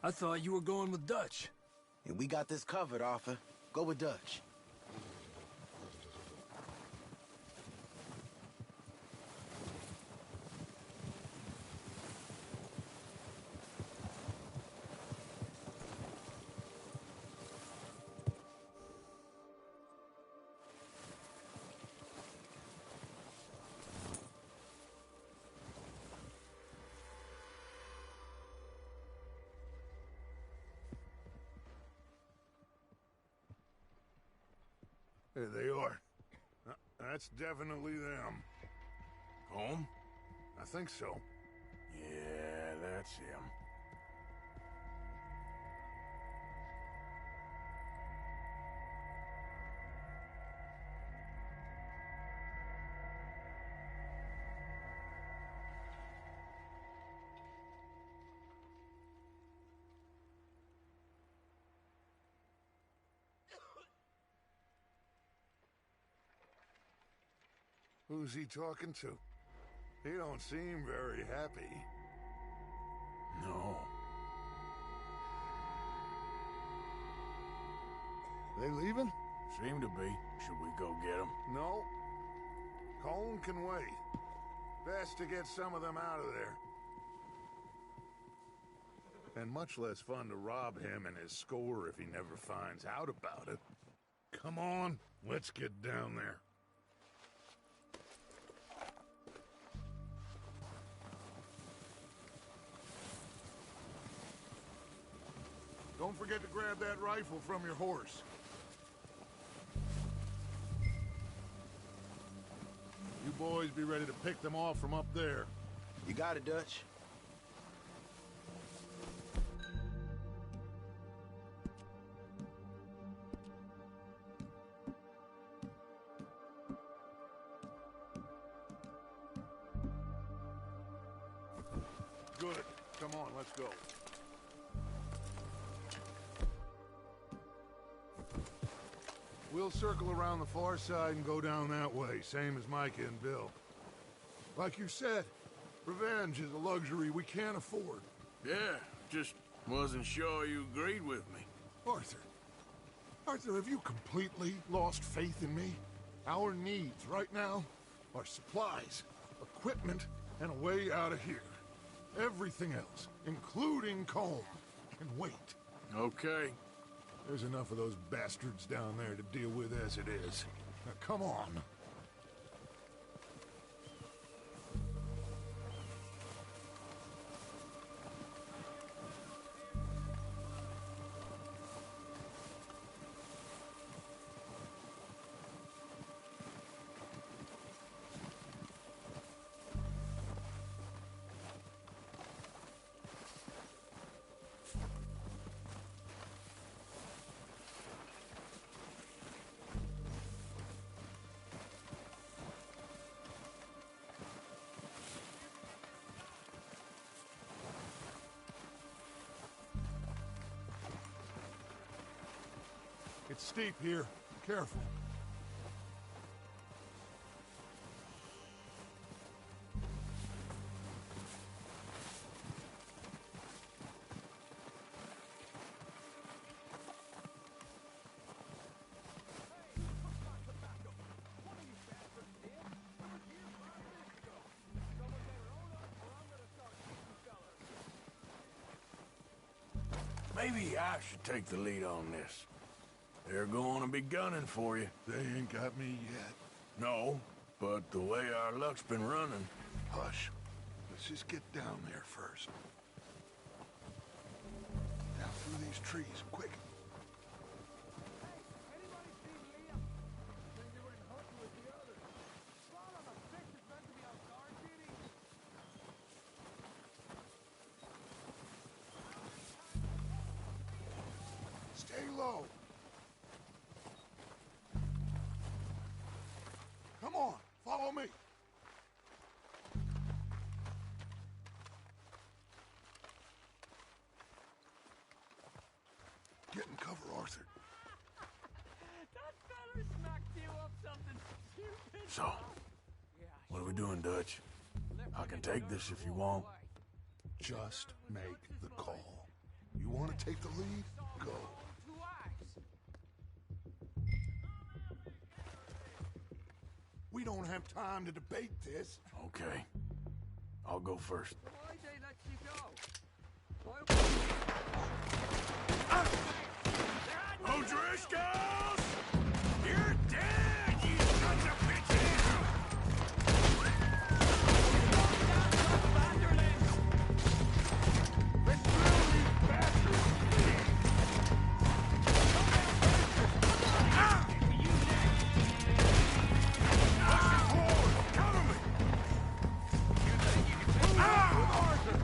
I thought you were going with Dutch. Yeah, we got this covered, Arthur. Go with Dutch. There they are. That's definitely them. Home? I think so. Yeah, that's him. Who's he talking to? He don't seem very happy. No. They leaving? Seem to be. Should we go get them? No. Colm can wait. Best to get some of them out of there. And much less fun to rob him and his score if he never finds out about it. Come on, let's get down there. Don't forget to grab that rifle from your horse. boys be ready to pick them off from up there. You got it, Dutch. Good. Come on, let's go. We'll circle around the far side and go down that way, same as Micah and Bill. Like you said, revenge is a luxury we can't afford. Yeah, just wasn't sure you agreed with me. Arthur. Arthur, have you completely lost faith in me? Our needs right now are supplies, equipment, and a way out of here. Everything else, including Colm, can wait. Okay. There's enough of those bastards down there to deal with as it is. Now, come on. It's steep here. Careful. Maybe I should take the lead on this. They're going to be gunning for you. They ain't got me yet. No, but the way our luck's been running... Hush. Let's just get down there first. Down through these trees, quick. Stay low. Come on, follow me. Get in cover, Arthur. That feller smacked you up something stupid. So, what are we doing, Dutch? I can take this if you want. Just make the call. You want to take the lead? Go. We don't have time to debate this. Okay. I'll go first. Why they let you go? O'Driscolls! You're dead, you sons of bitches! Let's drill these bastards! Pushing forward! Cover me! You think you can take Arthur?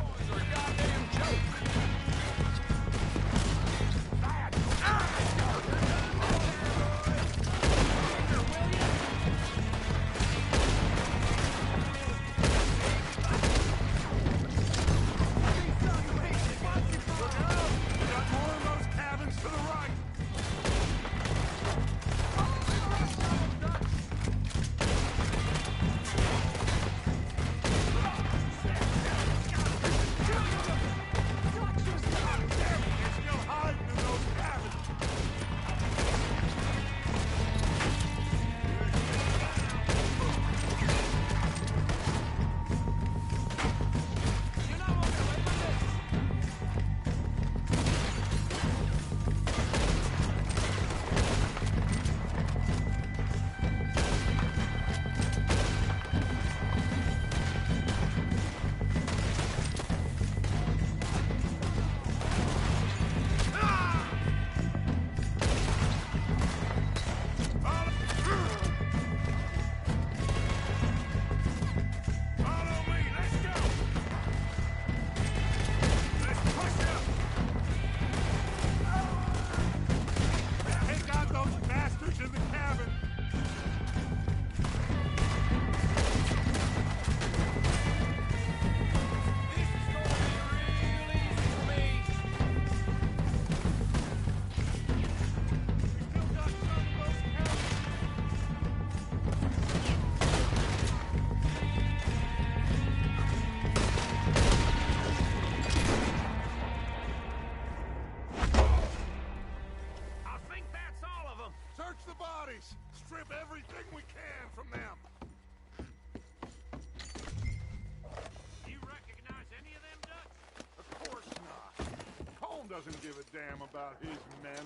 doesn't give a damn about his men.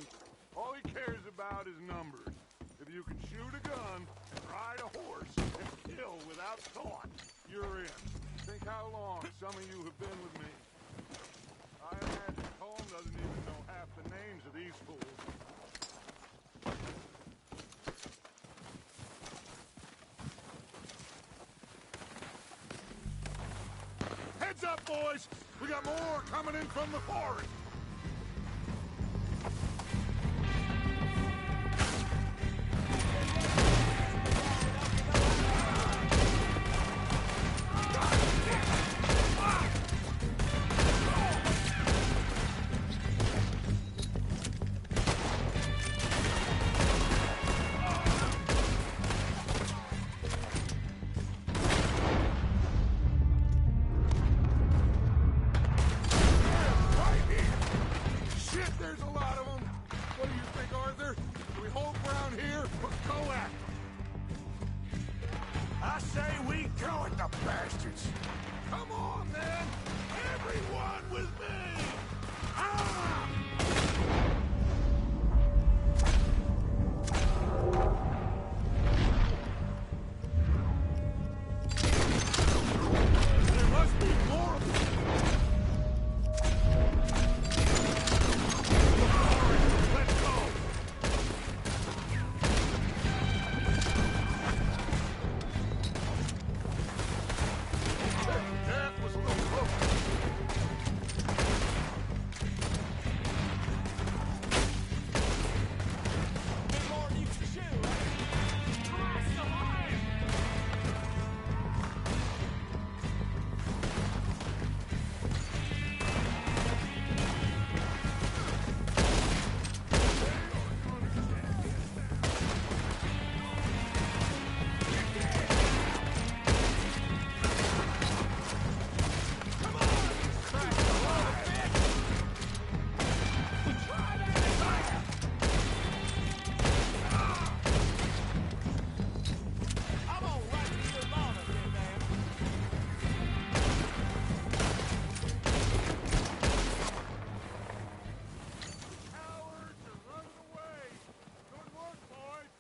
All he cares about is numbers. If you can shoot a gun, and ride a horse, and kill without thought, you're in. Think how long some of you have been with me. I imagine Colm doesn't even know half the names of these fools. Heads up, boys! We got more coming in from the forest! I say we go at the bastards. Come on, then! Everyone with me! Ah! There must be more of them. Let's go! That was a little close. More than you can chew, right? Christ alive! I'm gonna write you a ball up here, man. Cowards are running away. Good work, boys.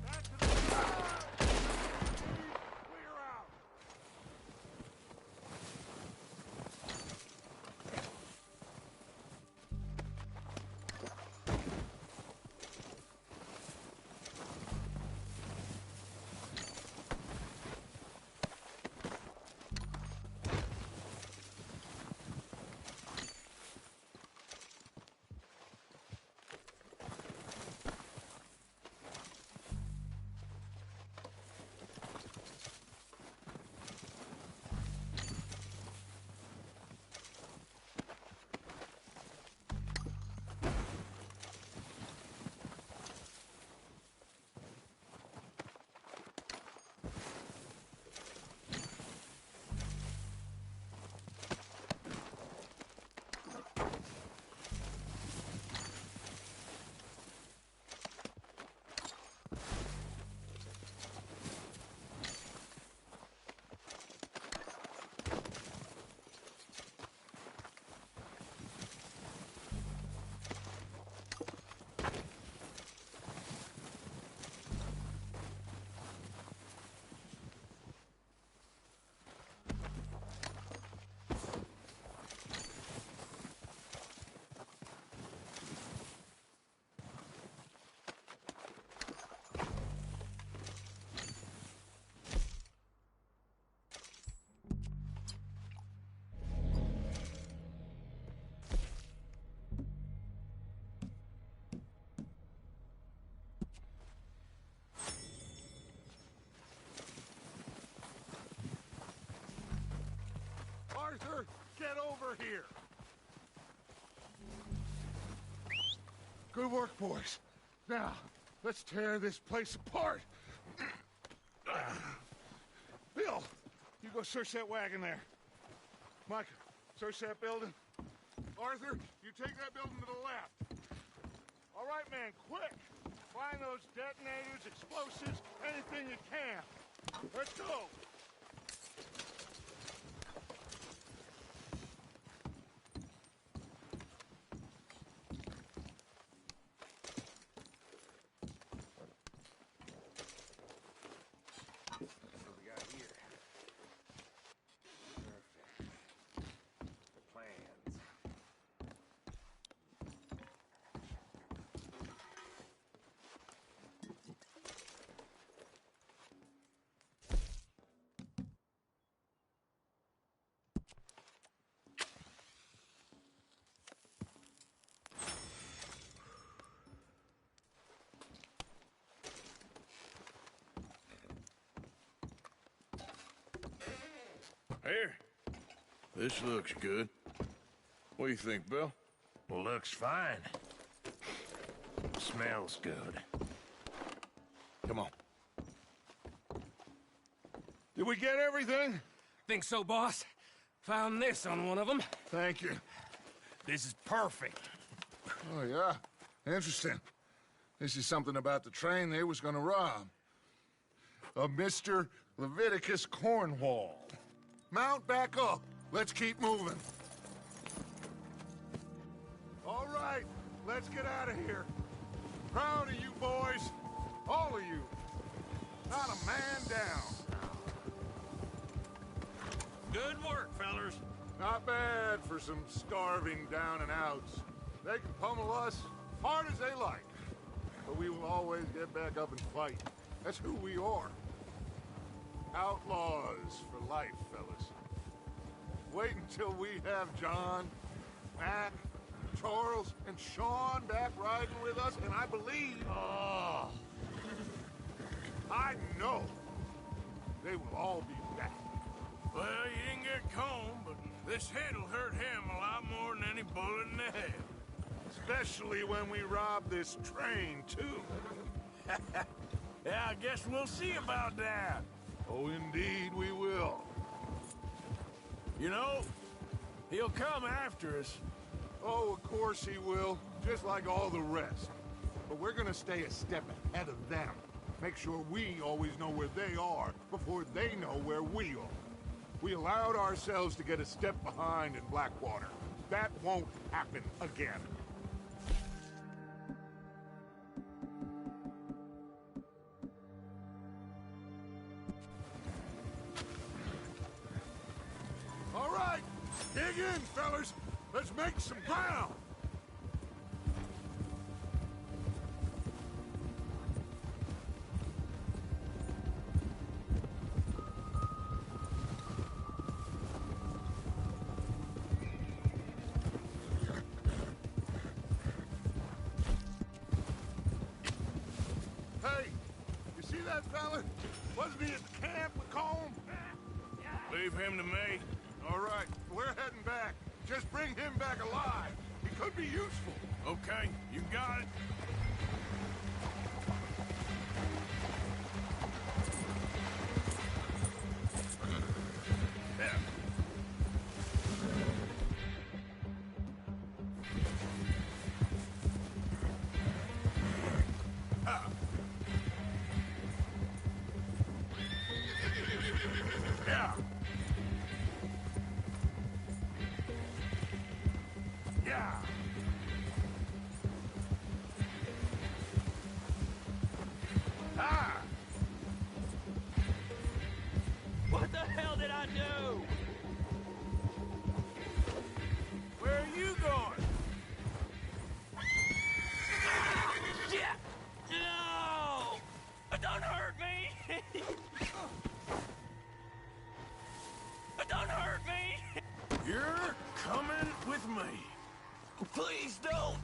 Back to the side. Clear out. Arthur, get over here. Good work, boys. Now, let's tear this place apart. Bill, you go search that wagon there. Micah, search that building. Arthur, you take that building to the left. All right, man, quick. Find those detonators, explosives, anything you can. Let's go. Here. This looks good. What do you think, Bill? Looks fine. Smells good. Come on. Did we get everything? Think so, boss. Found this on one of them. Thank you. This is perfect. Oh, yeah? Interesting. This is something about the train they was gonna rob. A Mr. Leviticus Cornwall. Mount back up. Let's keep moving. All right, let's get out of here. Proud of you boys. All of you. Not a man down. Good work, fellers. Not bad for some starving down and outs. They can pummel us hard as they like. But we will always get back up and fight. That's who we are. Outlaws for life, fellas. Wait until we have John, Mac, Charles, and Sean back riding with us, and I believe... Oh, I know they will all be back. Well, you didn't get Combe, but this hit'll hurt him a lot more than any bullet in the head. Especially when we rob this train, too. Yeah, I guess we'll see about that. Oh, indeed we will. You know, he'll come after us. Oh, of course he will, just like all the rest. But we're gonna stay a step ahead of them. Make sure we always know where they are before they know where we are. We allowed ourselves to get a step behind in Blackwater. That won't happen again. All right, dig in, fellas. Let's make some ground. Hey, you see that fella? Wasn't he at the camp with Combe? Leave him to me. All right, we're heading back. Just bring him back alive. He could be useful. Okay, you got it. Yeah. Yeah. Yeah. Ah! What the hell did I do? Where are you going? Shit! No! Don't hurt me! Don't hurt me! You're coming with me. Please don't!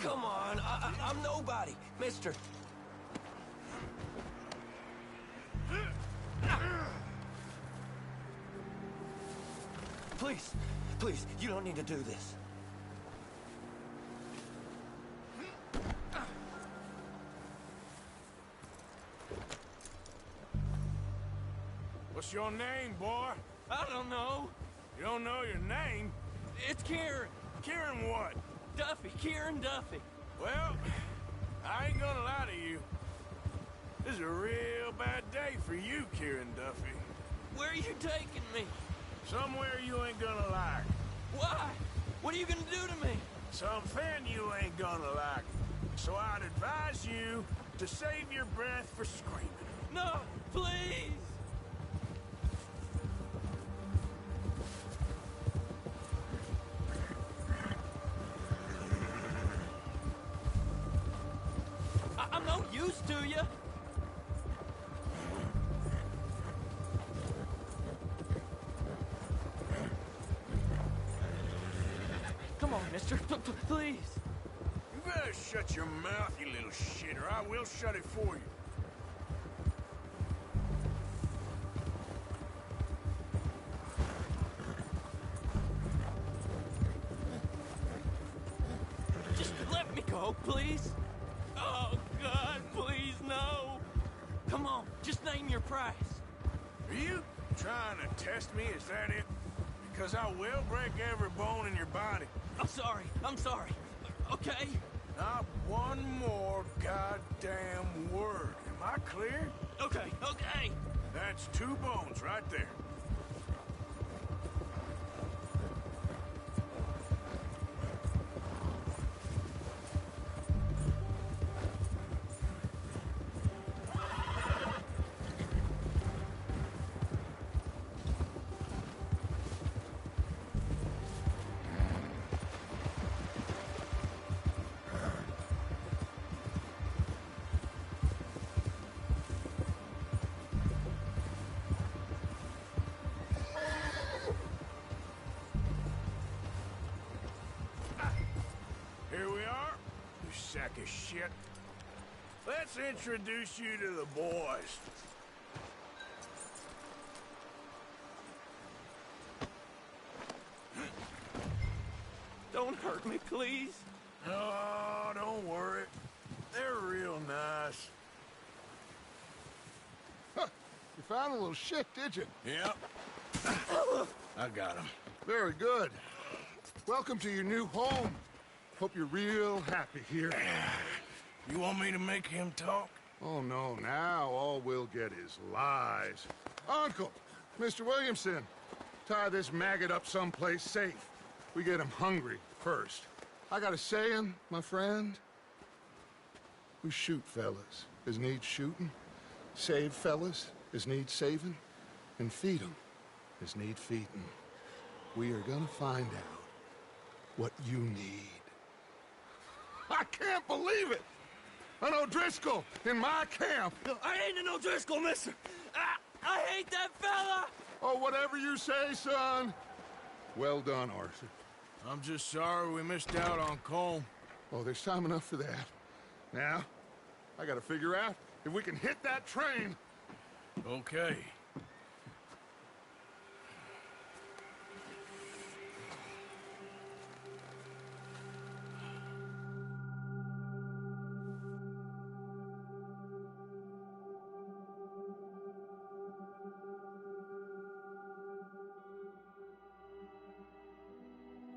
Come on, I'm nobody, mister. Please, please, you don't need to do this. What's your name, boy? I don't know. You don't know your name? It's Kieran. Kieran what? Duffy, Kieran Duffy. Well, I ain't gonna lie to you. This is a real bad day for you, Kieran Duffy. Where are you taking me? Somewhere you ain't gonna like. Why? What are you gonna do to me? Something you ain't gonna like. So I'd advise you to save your breath for screaming. No, please! I'm no use to you. Come on, mister. Please. You better better shut your mouth, you little shit, or I will shut it for you. Just let me go, please. Oh, God, please, no. Come on, just name your price. Are you trying to test me? Is that it? Because I will break every bone in your body. I'm sorry, okay? Not one more goddamn word. Am I clear? Okay. That's 2 bones right there. Here we are, you sack of shit. Let's introduce you to the boys. Don't hurt me, please. Oh, don't worry. They're real nice. Huh. You found a little shit, did you? Yep. I got him. Very good. Welcome to your new home. Hope you're real happy here. You want me to make him talk? Oh, no. Now all we'll get is lies. Uncle, Mr. Williamson, tie this maggot up someplace safe. We get him hungry first. I got a saying, my friend. We shoot fellas as need shooting, save fellas as need saving, and feed 'em as need feeding. We are gonna find out what you need. I can't believe it! An O'Driscoll in my camp! I ain't an O'Driscoll, mister! I hate that fella! Oh, whatever you say, son. Well done, Arthur. I'm just sorry we missed out on Colm. Oh, there's time enough for that. Now, I gotta figure out if we can hit that train. Okay.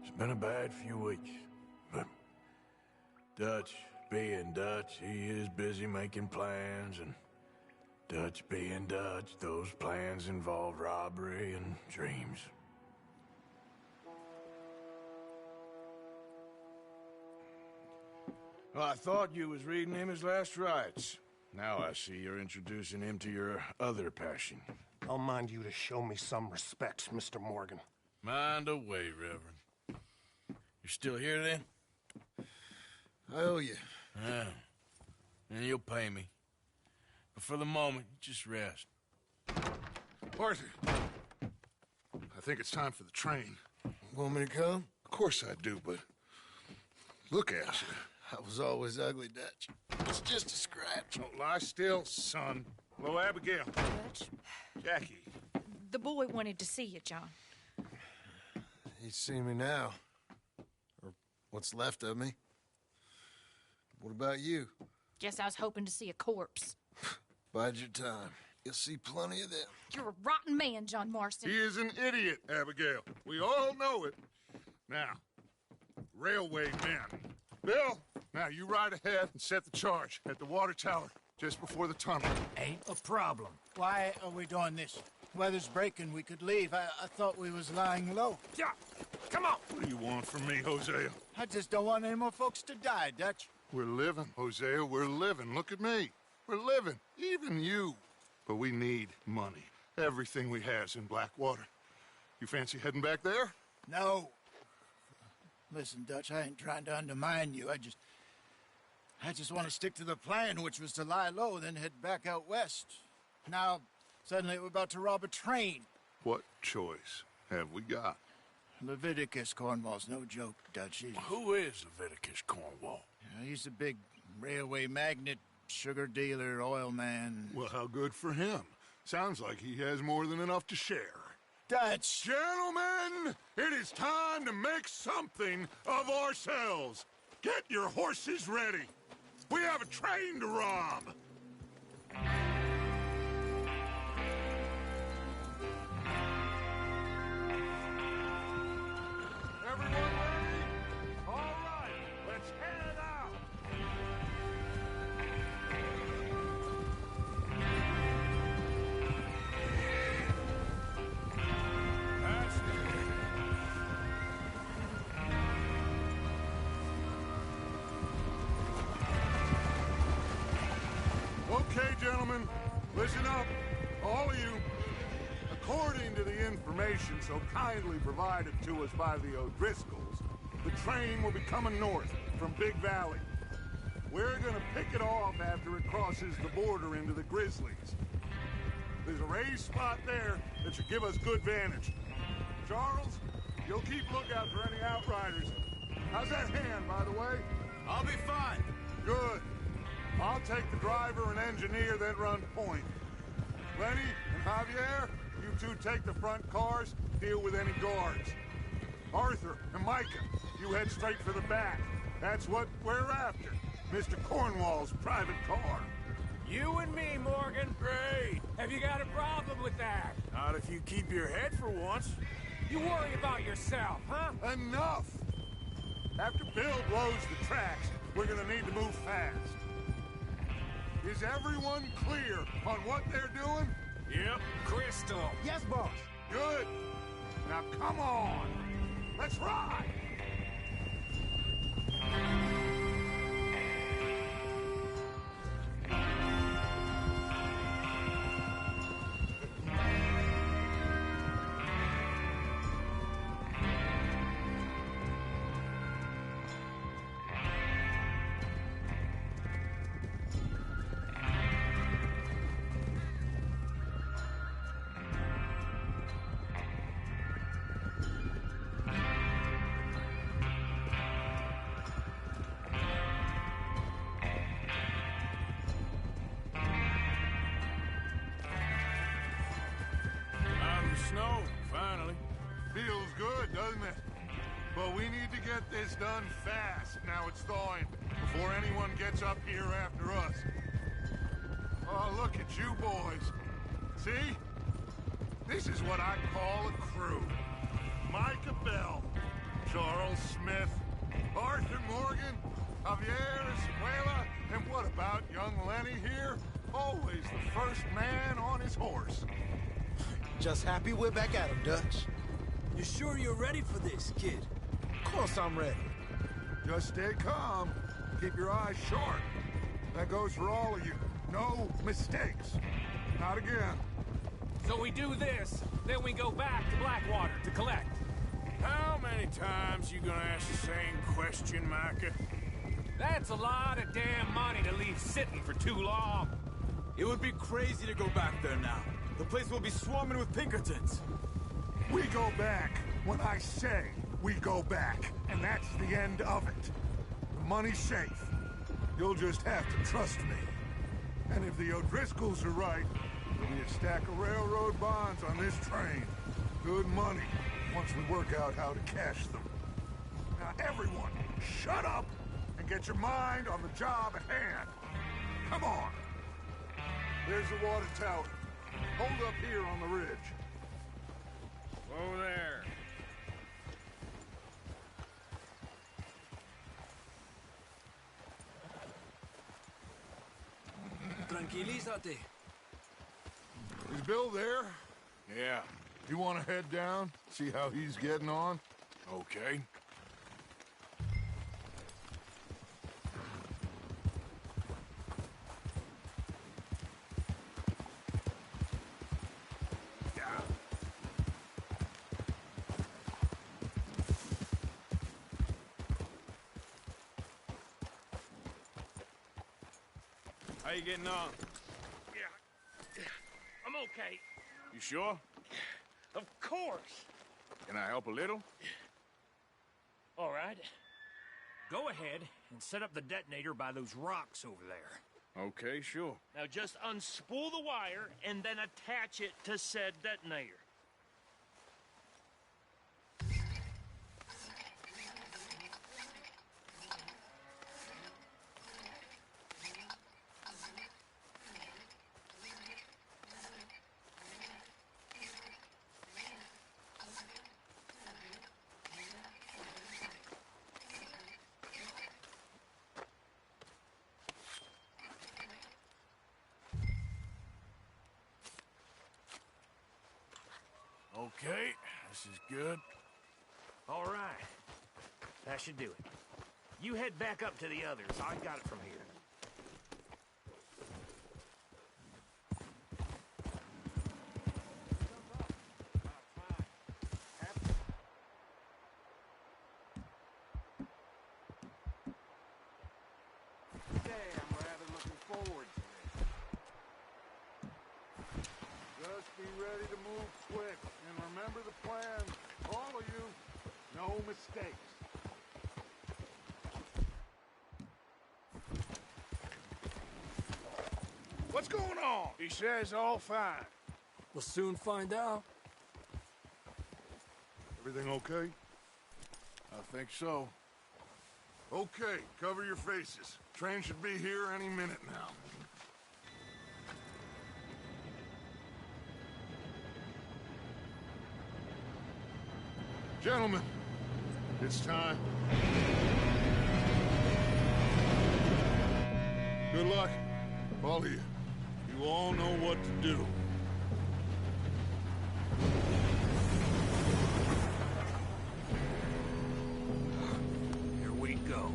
It's been a bad few weeks, but Dutch being Dutch, he is busy making plans, and Dutch being Dutch, those plans involve robbery and dreams. Well, I thought you was reading him his last rites. Now I see you're introducing him to your other passion. I'll mind you to show me some respect, Mr. Morgan. Mind away, Reverend. You're still here, then? I owe you. Yeah. And you'll pay me. But for the moment, just rest. Arthur, I think it's time for the train. Want me to come? Of course I do, but look at you. I was always ugly, Dutch. It's just a scratch. Don't lie still, son. Hello, Abigail. Dutch, Jackie. the boy wanted to see you, John. He's seen me now. Or what's left of me. What about you? Guess I was hoping to see a corpse. Bide your time. You'll see plenty of them. You're a rotten man, John Marston. He is an idiot, Abigail. We all know it. Now, railway men. Bill, now you ride ahead and set the charge at the water tower just before the tunnel. Ain't a problem. Why are we doing this? Weather's breaking. We could leave. I thought we was lying low. Yeah, come on. What do you want from me, Hosea? I just don't want any more folks to die, Dutch. We're living, Hosea. We're living. Look at me. We're living. Even you. But we need money. Everything we have's in Blackwater. You fancy heading back there? No. Listen, Dutch, I ain't trying to undermine you. I just want to stick to the plan, which was to lie low, then head back out west. Now, suddenly we're about to rob a train. What choice have we got? Leviticus Cornwall's no joke, Dutch. Who is Leviticus Cornwall? He's a big railway magnate, sugar dealer, oil man. Well, how good for him. Sounds like he has more than enough to share. Dutch! Gentlemen, it is time to make something of ourselves. Get your horses ready. We have a train to rob. Everyone ready? All right, let's head out. Okay, gentlemen, listen up, all of you. According to the information so kindly provided to us by the O'Driscolls, the train will be coming north from Big Valley. We're gonna pick it off after it crosses the border into the Grizzlies. There's a raised spot there that should give us good vantage. Charles, you'll keep lookout for any outriders. How's that hand, by the way? I'll be fine. Good. I'll take the driver and engineer, then run point. Lenny and Javier, you two take the front cars, deal with any guards. Arthur and Micah, you head straight for the back. That's what we're after. Mr. Cornwall's private car. You and me, Morgan. Great. Have you got a problem with that? Not if you keep your head for once. You worry about yourself, huh? Enough! After Bill blows the tracks, we're gonna need to move fast. Is everyone clear on what they're doing? Yep. Crystal. Yes, boss. Good. Now come on. Let's ride. Snow, finally. Feels good, doesn't it? But we need to get this done fast. Now it's thawing, before anyone gets up here after us. Oh, look at you boys. See? This is what I call a crew. Micah Bell, Charles Smith, Arthur Morgan, Javier Escuela, and what about young Lenny here? Always the first man on his horse. Just happy we're back at him, Dutch. You sure you're ready for this, kid? Of course I'm ready. Just stay calm. Keep your eyes sharp. That goes for all of you. No mistakes. Not again. So we do this, then we go back to Blackwater to collect. How many times you gonna ask the same question, Micah? That's a lot of damn money to leave sitting for too long. It would be crazy to go back there now. The place will be swarming with Pinkertons. We go back when I say we go back, and that's the end of it. The money's safe. You'll just have to trust me. And if the O'Driscolls are right, there'll be a stack of railroad bonds on this train. Good money, once we work out how to cash them. Now everyone, shut up and get your mind on the job at hand. Come on. There's the water tower. Hold up here on the ridge. Over there. Tranquilízate. Is Bill there? Yeah. You want to head down, see how he's getting on? Okay. How you getting on? Yeah. I'm okay. You sure? Of course. Can I help a little? All right. Go ahead and set up the detonator by those rocks over there. Okay, sure. Now just unspool the wire and then attach it to said detonator. Okay, this is good. All right. That should do it. You head back up to the others. I got it from here. I'm rather looking forward to this. Just be ready to move quick, and remember the plan. All of you, no mistakes. What's going on? He says all fine. We'll soon find out. Everything okay? I think so. Okay, cover your faces. Train should be here any minute now. Gentlemen, it's time. Good luck, all of you. You all know what to do. Here we go.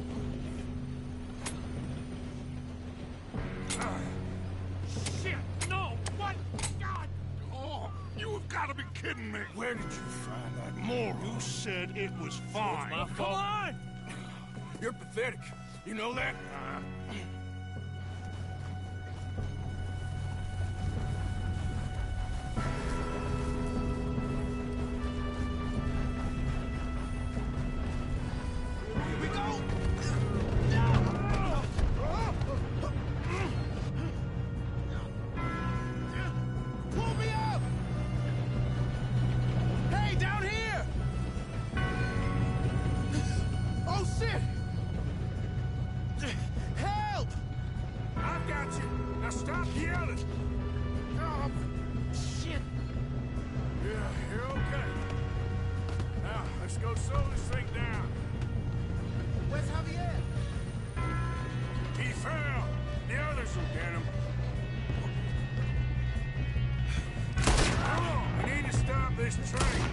Shit! No! What? God! Oh, you have got to be kidding me. Where did you find that moral? You said it was fine. my Come fault. on! You're pathetic. You know that? Here we go! Pull me up! Hey, down here! Oh, shit! Help! I've got you. Now stop yelling. Oh, shit! Yeah, you're okay. Now, let's go slow this thing down. Where's Javier? He fell. The others will get him. Come on, we need to stop this train.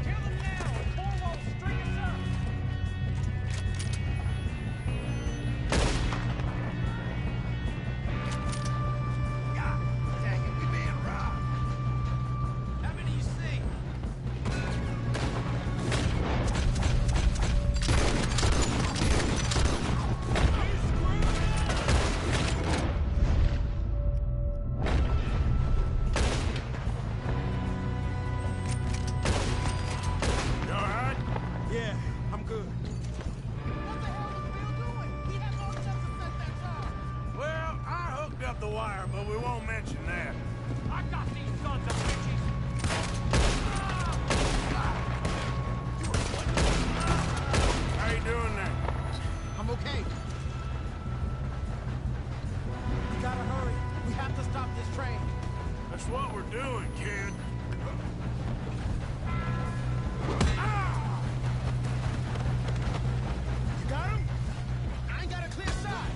Kill them now! Cornwall, string us up! God dang it, we being robbed! How many you see? You all right? Yeah, I'm good. What the hell was Bill doing? He had long enough to set that car. Well, I hooked up the wire, but we won't mention that. I got these sons of bitches! How you doing there? I'm okay. We gotta hurry. We have to stop this train. That's what we're doing, kid. You got him? I ain't got a clear shot.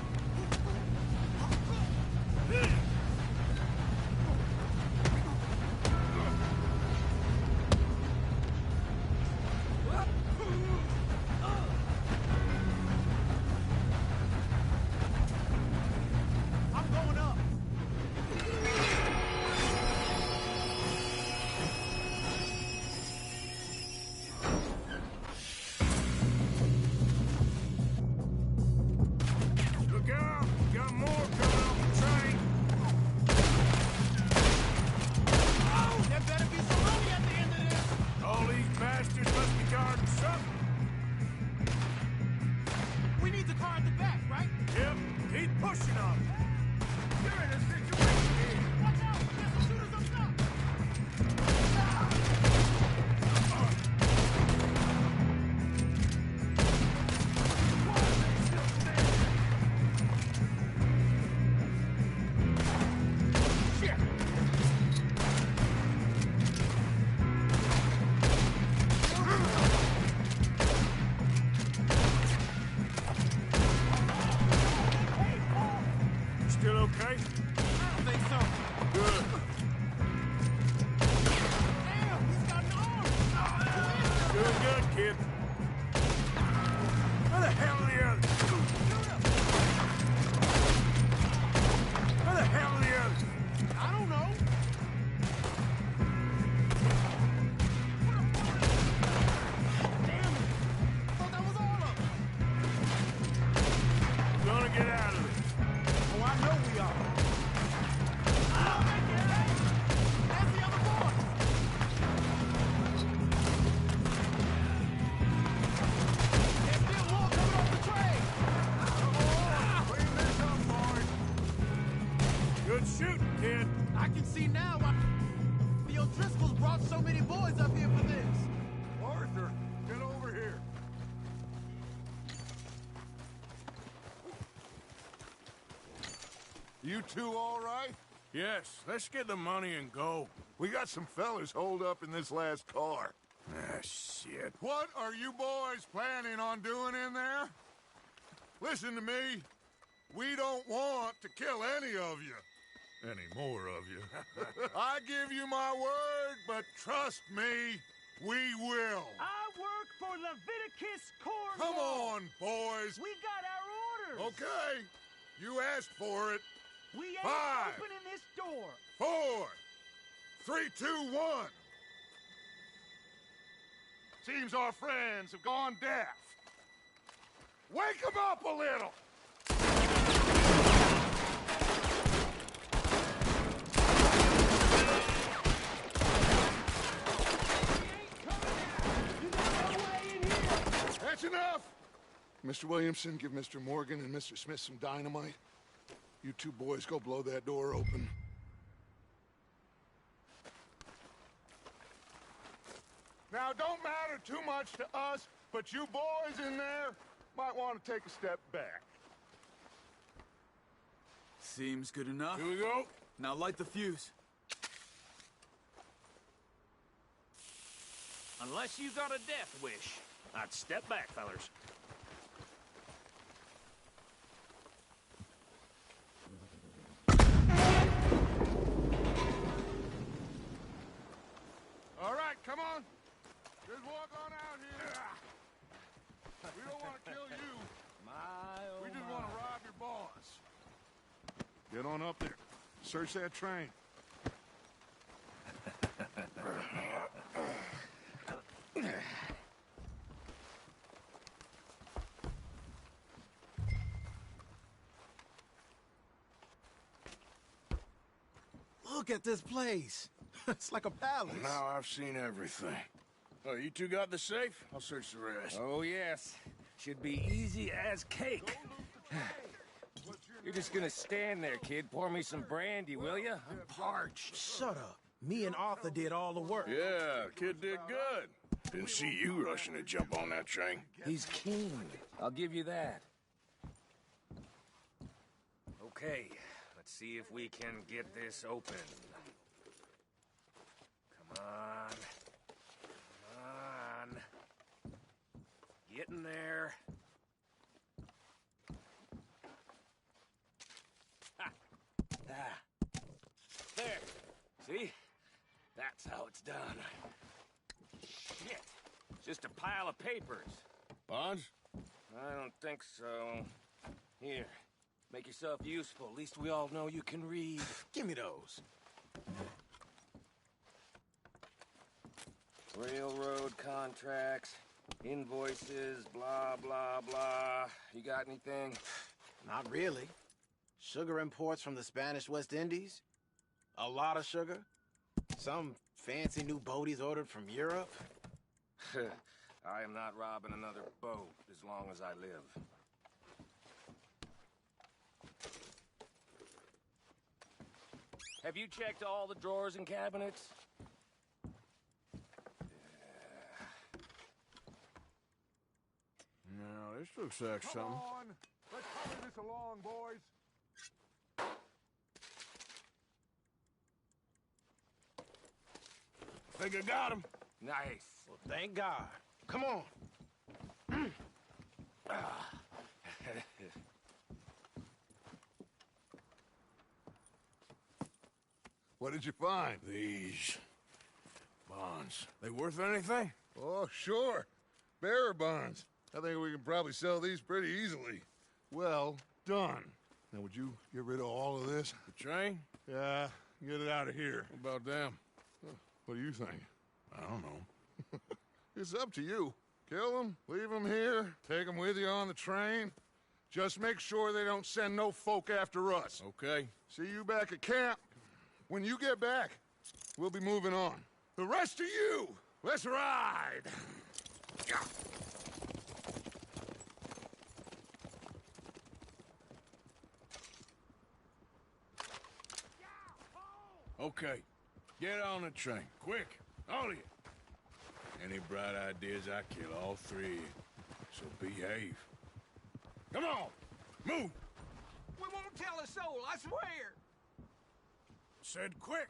pushing on me. You're in a situation here. Watch out! There's some shooters up top! Still okay? I don't think so. Good. Damn, he's got an arm. Doing good, kid. Where the hell are the others? Where the hell are the others? I don't know. Damn it. Thought that was all of them. We're gonna get out of this. Oh, I know we are. Oh, that's the other boy. There's still more coming off the train. Clean this up, boys. Good shooting, kid. I can see now why the O'Driscolls brought so many boys up here for this. Arthur, get over here. You two all right? Yes, let's get the money and go. We got some fellas holed up in this last car. Ah, shit. What are you boys planning on doing in there? Listen to me. We don't want to kill any of you. Any more of you. I give you my word, but trust me, we will. I work for Leviticus Corps. Come on, boys. We got our orders. Okay. You asked for it. We ain't 5, opening this door. 4, 3, 2, 1. Seems our friends have gone deaf. Wake them up a little. That's enough. Mr. Williamson, give Mr. Morgan and Mr. Smith some dynamite. You two boys go blow that door open. Now, don't matter too much to us, but you boys in there might want to take a step back. Seems good enough. Here we go. Now light the fuse. Unless you got a death wish, I'd step back, fellers. All right, come on. Just walk on out here. We don't want to kill you. We just want to rob your boss. Get on up there. Search that train. Look at this place. It's like a palace. Now I've seen everything. Oh, you two got the safe? I'll search the rest. Oh, yes. Should be easy as cake. You're just gonna stand there, kid. Pour me some brandy, will you? I'm parched. Shut up. Me and Arthur did all the work. Yeah, kid did good. Didn't see you rushing to jump on that train. He's keen. I'll give you that. Okay, let's see if we can get this open. Come on. Come on. Get in there. Ha! Ah. There. See? That's how it's done. Shit. It's just a pile of papers. Bonds? I don't think so. Here. Make yourself useful. At least we all know you can read. Give me those. Railroad contracts, invoices, blah, blah, blah. You got anything? Not really. Sugar imports from the Spanish West Indies. A lot of sugar. Some fancy new boat he's ordered from Europe. I am not robbing another boat as long as I live. Have you checked all the drawers and cabinets? Now, this looks like something. Come on! Let's hurry this along, boys! Think I got him. Nice. Well, thank God. Come on. What did you find? These bonds. They worth anything? Oh, sure. Bearer bonds. I think we can probably sell these pretty easily. Well done. Now, would you get rid of all of this? The train? Yeah, get it out of here. What about them? What do you think? I don't know. It's up to you. Kill them, leave them here, take them with you on the train. Just make sure they don't send no folk after us. Okay. See you back at camp. When you get back, we'll be moving on. The rest of you, let's ride! Okay. Get on the train. Quick. All of you. Any bright ideas, I kill all three of you. So behave. Come on! Move! We won't tell a soul, I swear! Said quick.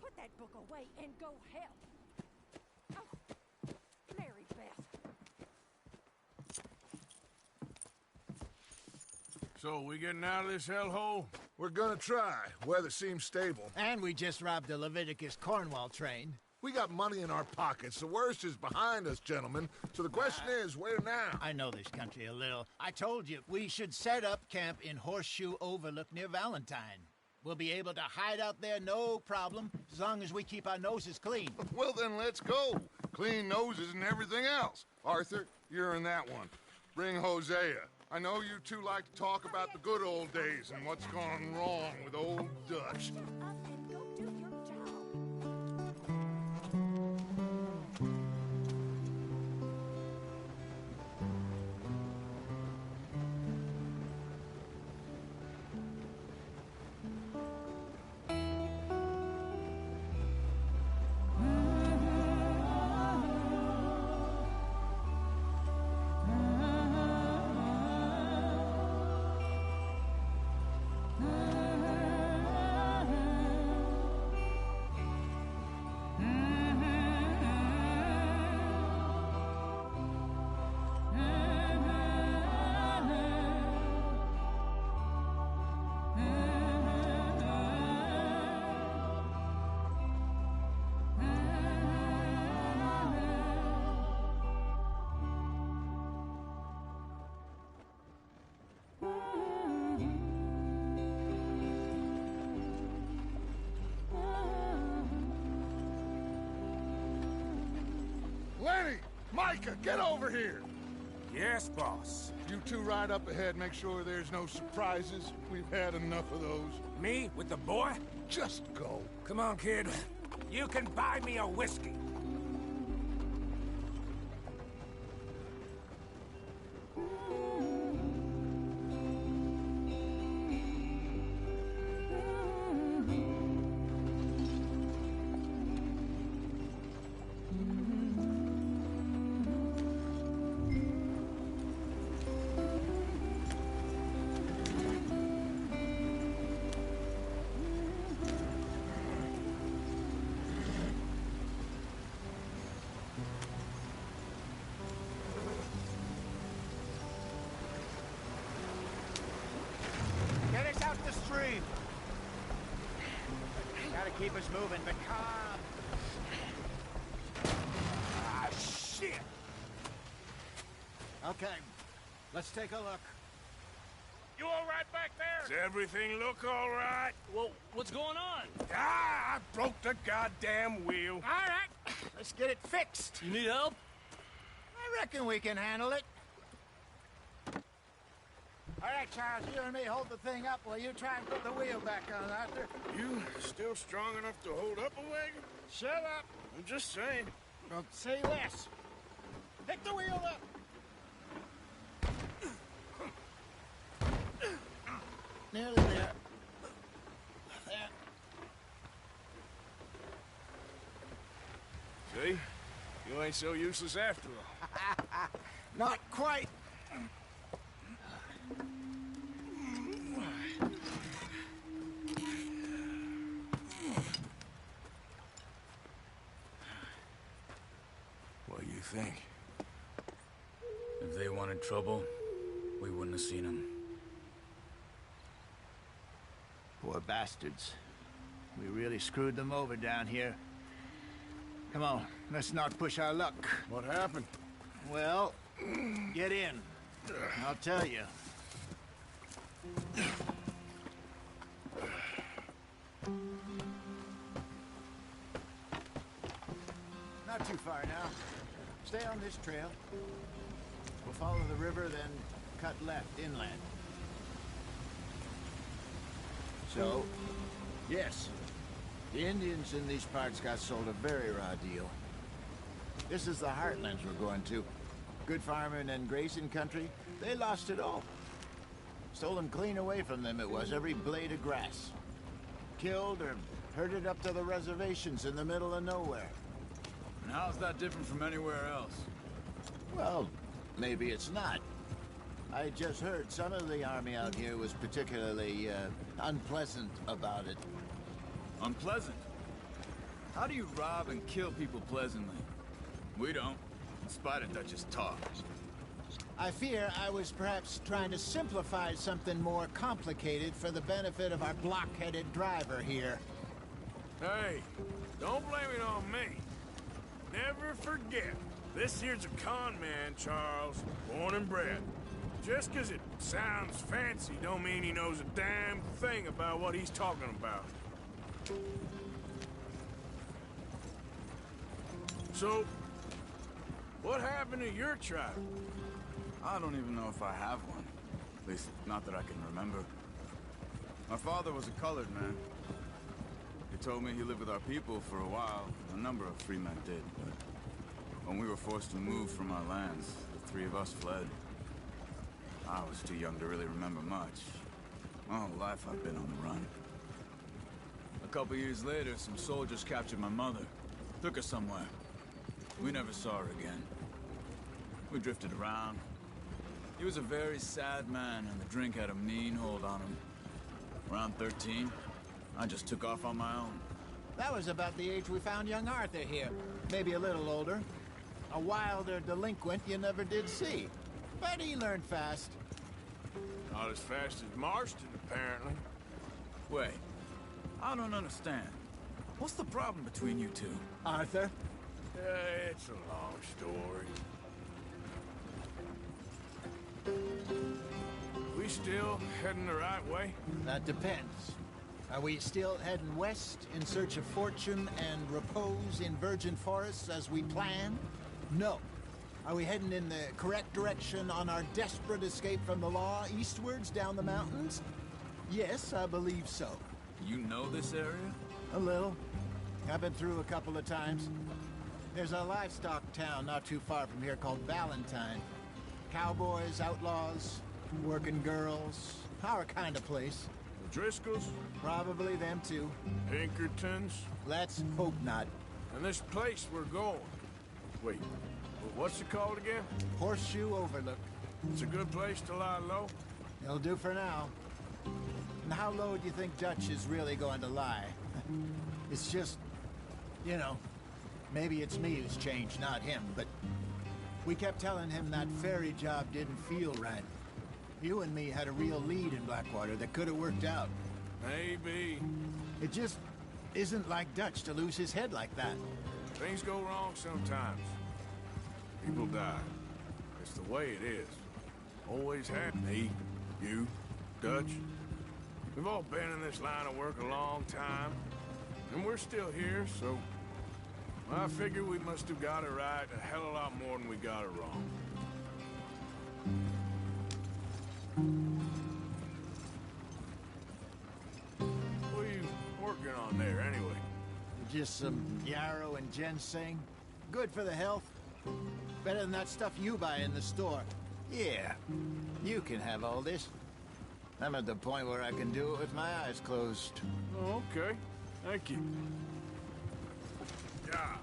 Put that book away and go help. Oh, Mary Beth. So, we getting out of this hellhole? We're gonna try. Weather seems stable. And we just robbed the Leviticus Cornwall train. We got money in our pockets. The worst is behind us, gentlemen. So the question is, where now? I know this country a little. I told you, we should set up camp in Horseshoe Overlook near Valentine. We'll be able to hide out there, no problem, as long as we keep our noses clean. Well, then let's go. Clean noses and everything else. Arthur, you're in that one. Bring Hosea. I know you two like to talk about the good old days and what's gone wrong with old Dutch. Lenny! Micah, get over here! Yes, boss. You two ride up ahead, make sure there's no surprises. We've had enough of those. Me with the boy? Just go. Come on, kid. You can buy me a whiskey. Get us out the stream. Gotta keep us moving, but calm. Ah, shit! Okay, let's take a look. You all right back there? Does everything look all right? Well, what's going on? Ah, I broke the goddamn wheel. All right, let's get it fixed. You need help? I reckon we can handle it. All right, Charles, you and me hold the thing up while you try and put the wheel back on, Arthur. You still strong enough to hold up a wagon? Shut up. I'm just saying. Well, say less. Pick the wheel up. Nearly there. There. See? You ain't so useless after all. Not quite. What do you think? If they wanted trouble, we wouldn't have seen them. Poor bastards. We really screwed them over down here. Come on, let's not push our luck. What happened? Well, get in. I'll tell you. Not too far now. Stay on this trail. We'll follow the river, then cut left inland. So, yes, the Indians in these parts got sold a very raw deal. This is the heartlands we're going to. Good farming and grazing country, they lost it all. Stolen clean away from them it was, every blade of grass. Killed or herded up to the reservations in the middle of nowhere. And how's that different from anywhere else? Well, maybe it's not. I just heard some of the army out here was particularly, unpleasant about it. Unpleasant? How do you rob and kill people pleasantly? We don't, in spite of Dutch's talk. I fear I was perhaps trying to simplify something more complicated for the benefit of our blockheaded driver here. Hey, don't blame it on me. Never forget, this here's a con man, Charles, born and bred. Just 'cause it sounds fancy don't mean he knows a damn thing about what he's talking about. So, what happened to your tribe? I don't even know if I have one. At least, not that I can remember. My father was a colored man. He told me he lived with our people for a while. A number of free men did, but when we were forced to move from our lands, the three of us fled. I was too young to really remember much. My whole life I've been on the run. A couple years later, some soldiers captured my mother. Took her somewhere. We never saw her again. We drifted around. He was a very sad man, and the drink had a mean hold on him. Around 13, I just took off on my own. That was about the age we found young Arthur here. Maybe a little older. A wilder delinquent you never did see. But he learned fast. Not as fast as Marston, apparently. Wait, I don't understand. What's the problem between you two? Arthur? It's a long story. We still heading the right way? That depends. Are we still heading west in search of fortune and repose in virgin forests as we planned? No. Are we heading in the correct direction on our desperate escape from the law eastwards down the mountains? Yes, I believe so. You know this area? A little. I've been through a couple of times. There's a livestock town not too far from here called Valentine. Cowboys, outlaws, working girls, our kind of place. The Driscolls? Probably them too. Pinkertons? Let's hope not. And this place we're going. Wait, what's it called again? Horseshoe Overlook. It's a good place to lie low? It'll do for now. And how low do you think Dutch is really going to lie? It's just, you know, maybe it's me who's changed, not him, but we kept telling him that ferry job didn't feel right. You and me had a real lead in Blackwater that could have worked out. Maybe. It just isn't like Dutch to lose his head like that. Things go wrong sometimes. People die. It's the way it is. Always had. Me, you, Dutch. We've all been in this line of work a long time. And we're still here, so I figure we must have got it right a hell of a lot more than we got it wrong. What are you working on there, anyway? Just some yarrow and ginseng. Good for the health. Better than that stuff you buy in the store. Yeah, you can have all this. I'm at the point where I can do it with my eyes closed. Oh, okay. Thank you. Yeah.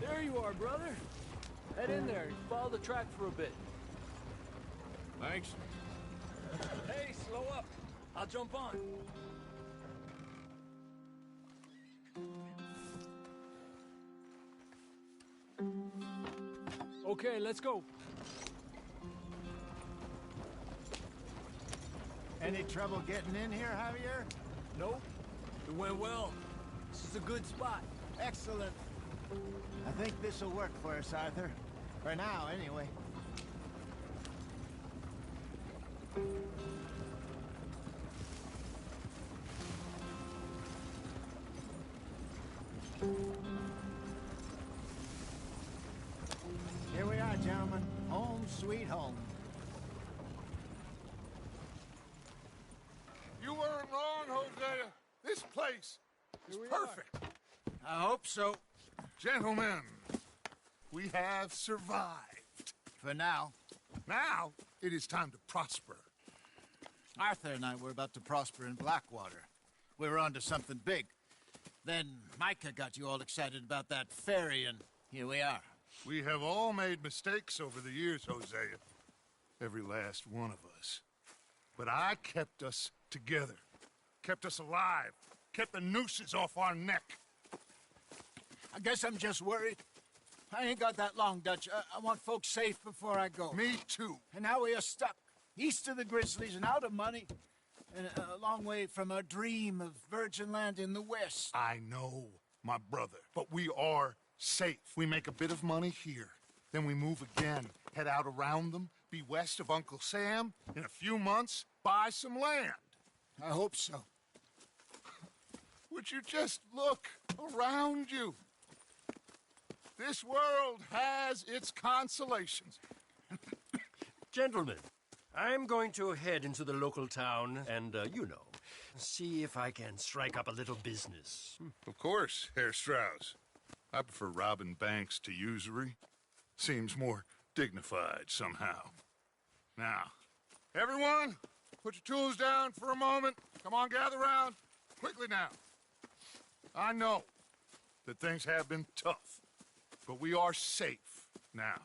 There you are, brother. Head in there and follow the track for a bit. Thanks. Hey, slow up. I'll jump on. Okay, let's go. Any trouble getting in here, Javier? Nope. It went well. This is a good spot. Excellent. I think this'll work for us, Arthur. For now, anyway. Here we are, gentlemen. Home sweet home. You weren't wrong, Hosea. This place is perfect. I hope so. Gentlemen, we have survived. For now. Now, it is time to prosper. Arthur and I were about to prosper in Blackwater. We were onto something big. Then Micah got you all excited about that ferry, and here we are. We have all made mistakes over the years, Hosea. Every last one of us. But I kept us together. Kept us alive. Kept the nooses off our neck. I guess I'm just worried. I ain't got that long, Dutch. I want folks safe before I go. Me too. And now we are stuck. East of the Grizzlies and out of money. And a long way from our dream of virgin land in the west. I know, my brother. But we are safe. We make a bit of money here. Then we move again. Head out around them. Be west of Uncle Sam. In a few months, buy some land. I hope so. Would you just look around you? This world has its consolations. Gentlemen, I'm going to head into the local town and, see if I can strike up a little business. Of course, Herr Strauss. I prefer robbing banks to usury. Seems more dignified somehow. Now, everyone, put your tools down for a moment. Come on, gather round. Quickly now. I know that things have been tough, but we are safe now,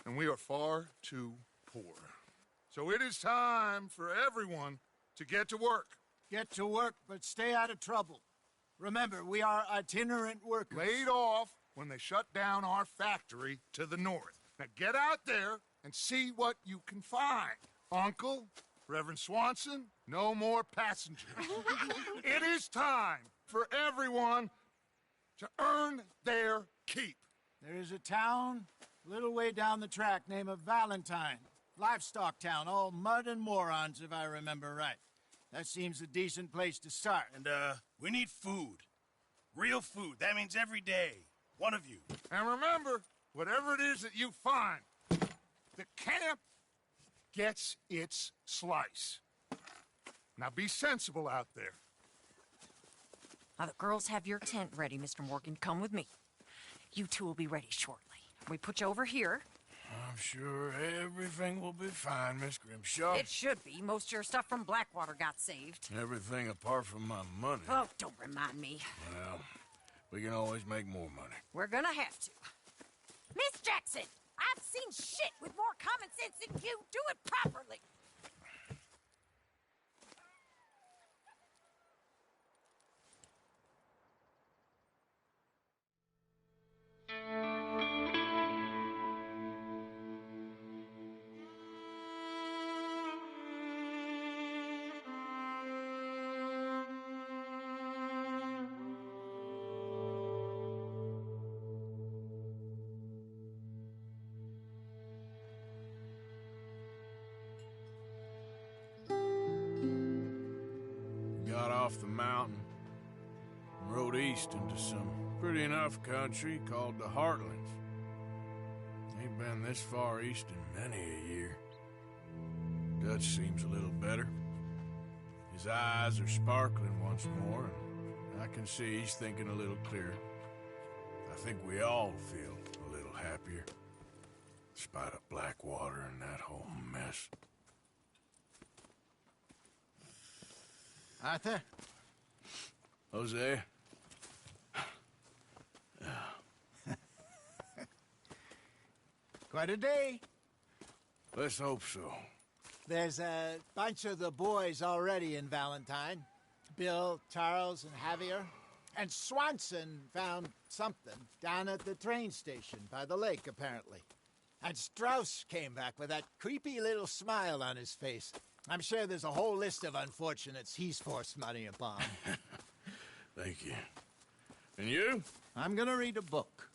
and we are far too poor. So it is time for everyone to get to work. Get to work, but stay out of trouble. Remember, we are itinerant workers. Laid off when they shut down our factory to the north. Now get out there and see what you can find. Uncle, Reverend Swanson, no more passengers. It is time for everyone to earn their keep. There is a town a little way down the track named Valentine. Livestock town, all mud and morons, if I remember right. That seems a decent place to start. And, we need food. Real food. That means every day. One of you. And remember, whatever it is that you find, the camp gets its slice. Now be sensible out there. Now, the girls have your tent ready, Mr. Morgan. Come with me. You two will be ready shortly. We put you over here. I'm sure everything will be fine, Miss Grimshaw. It should be. Most of your stuff from Blackwater got saved. Everything apart from my money. Oh, don't remind me. Well, we can always make more money. We're gonna have to. Miss Jackson, I've seen shit with more common sense than you. Do it properly. Got off the mountain and rode east into some pretty enough country called the Heartlands. Ain't been this far east in many a year. Dutch seems a little better. His eyes are sparkling once more, and I can see he's thinking a little clearer. I think we all feel a little happier, in spite of Blackwater and that whole mess. Arthur? Jose? Quite a day. Let's hope so. There's a bunch of the boys already in Valentine. Bill, Charles, and Javier. And Swanson found something down at the train station by the lake, apparently. And Strauss came back with that creepy little smile on his face. I'm sure there's a whole list of unfortunates he's forced money upon. Thank you. And you? I'm gonna read a book.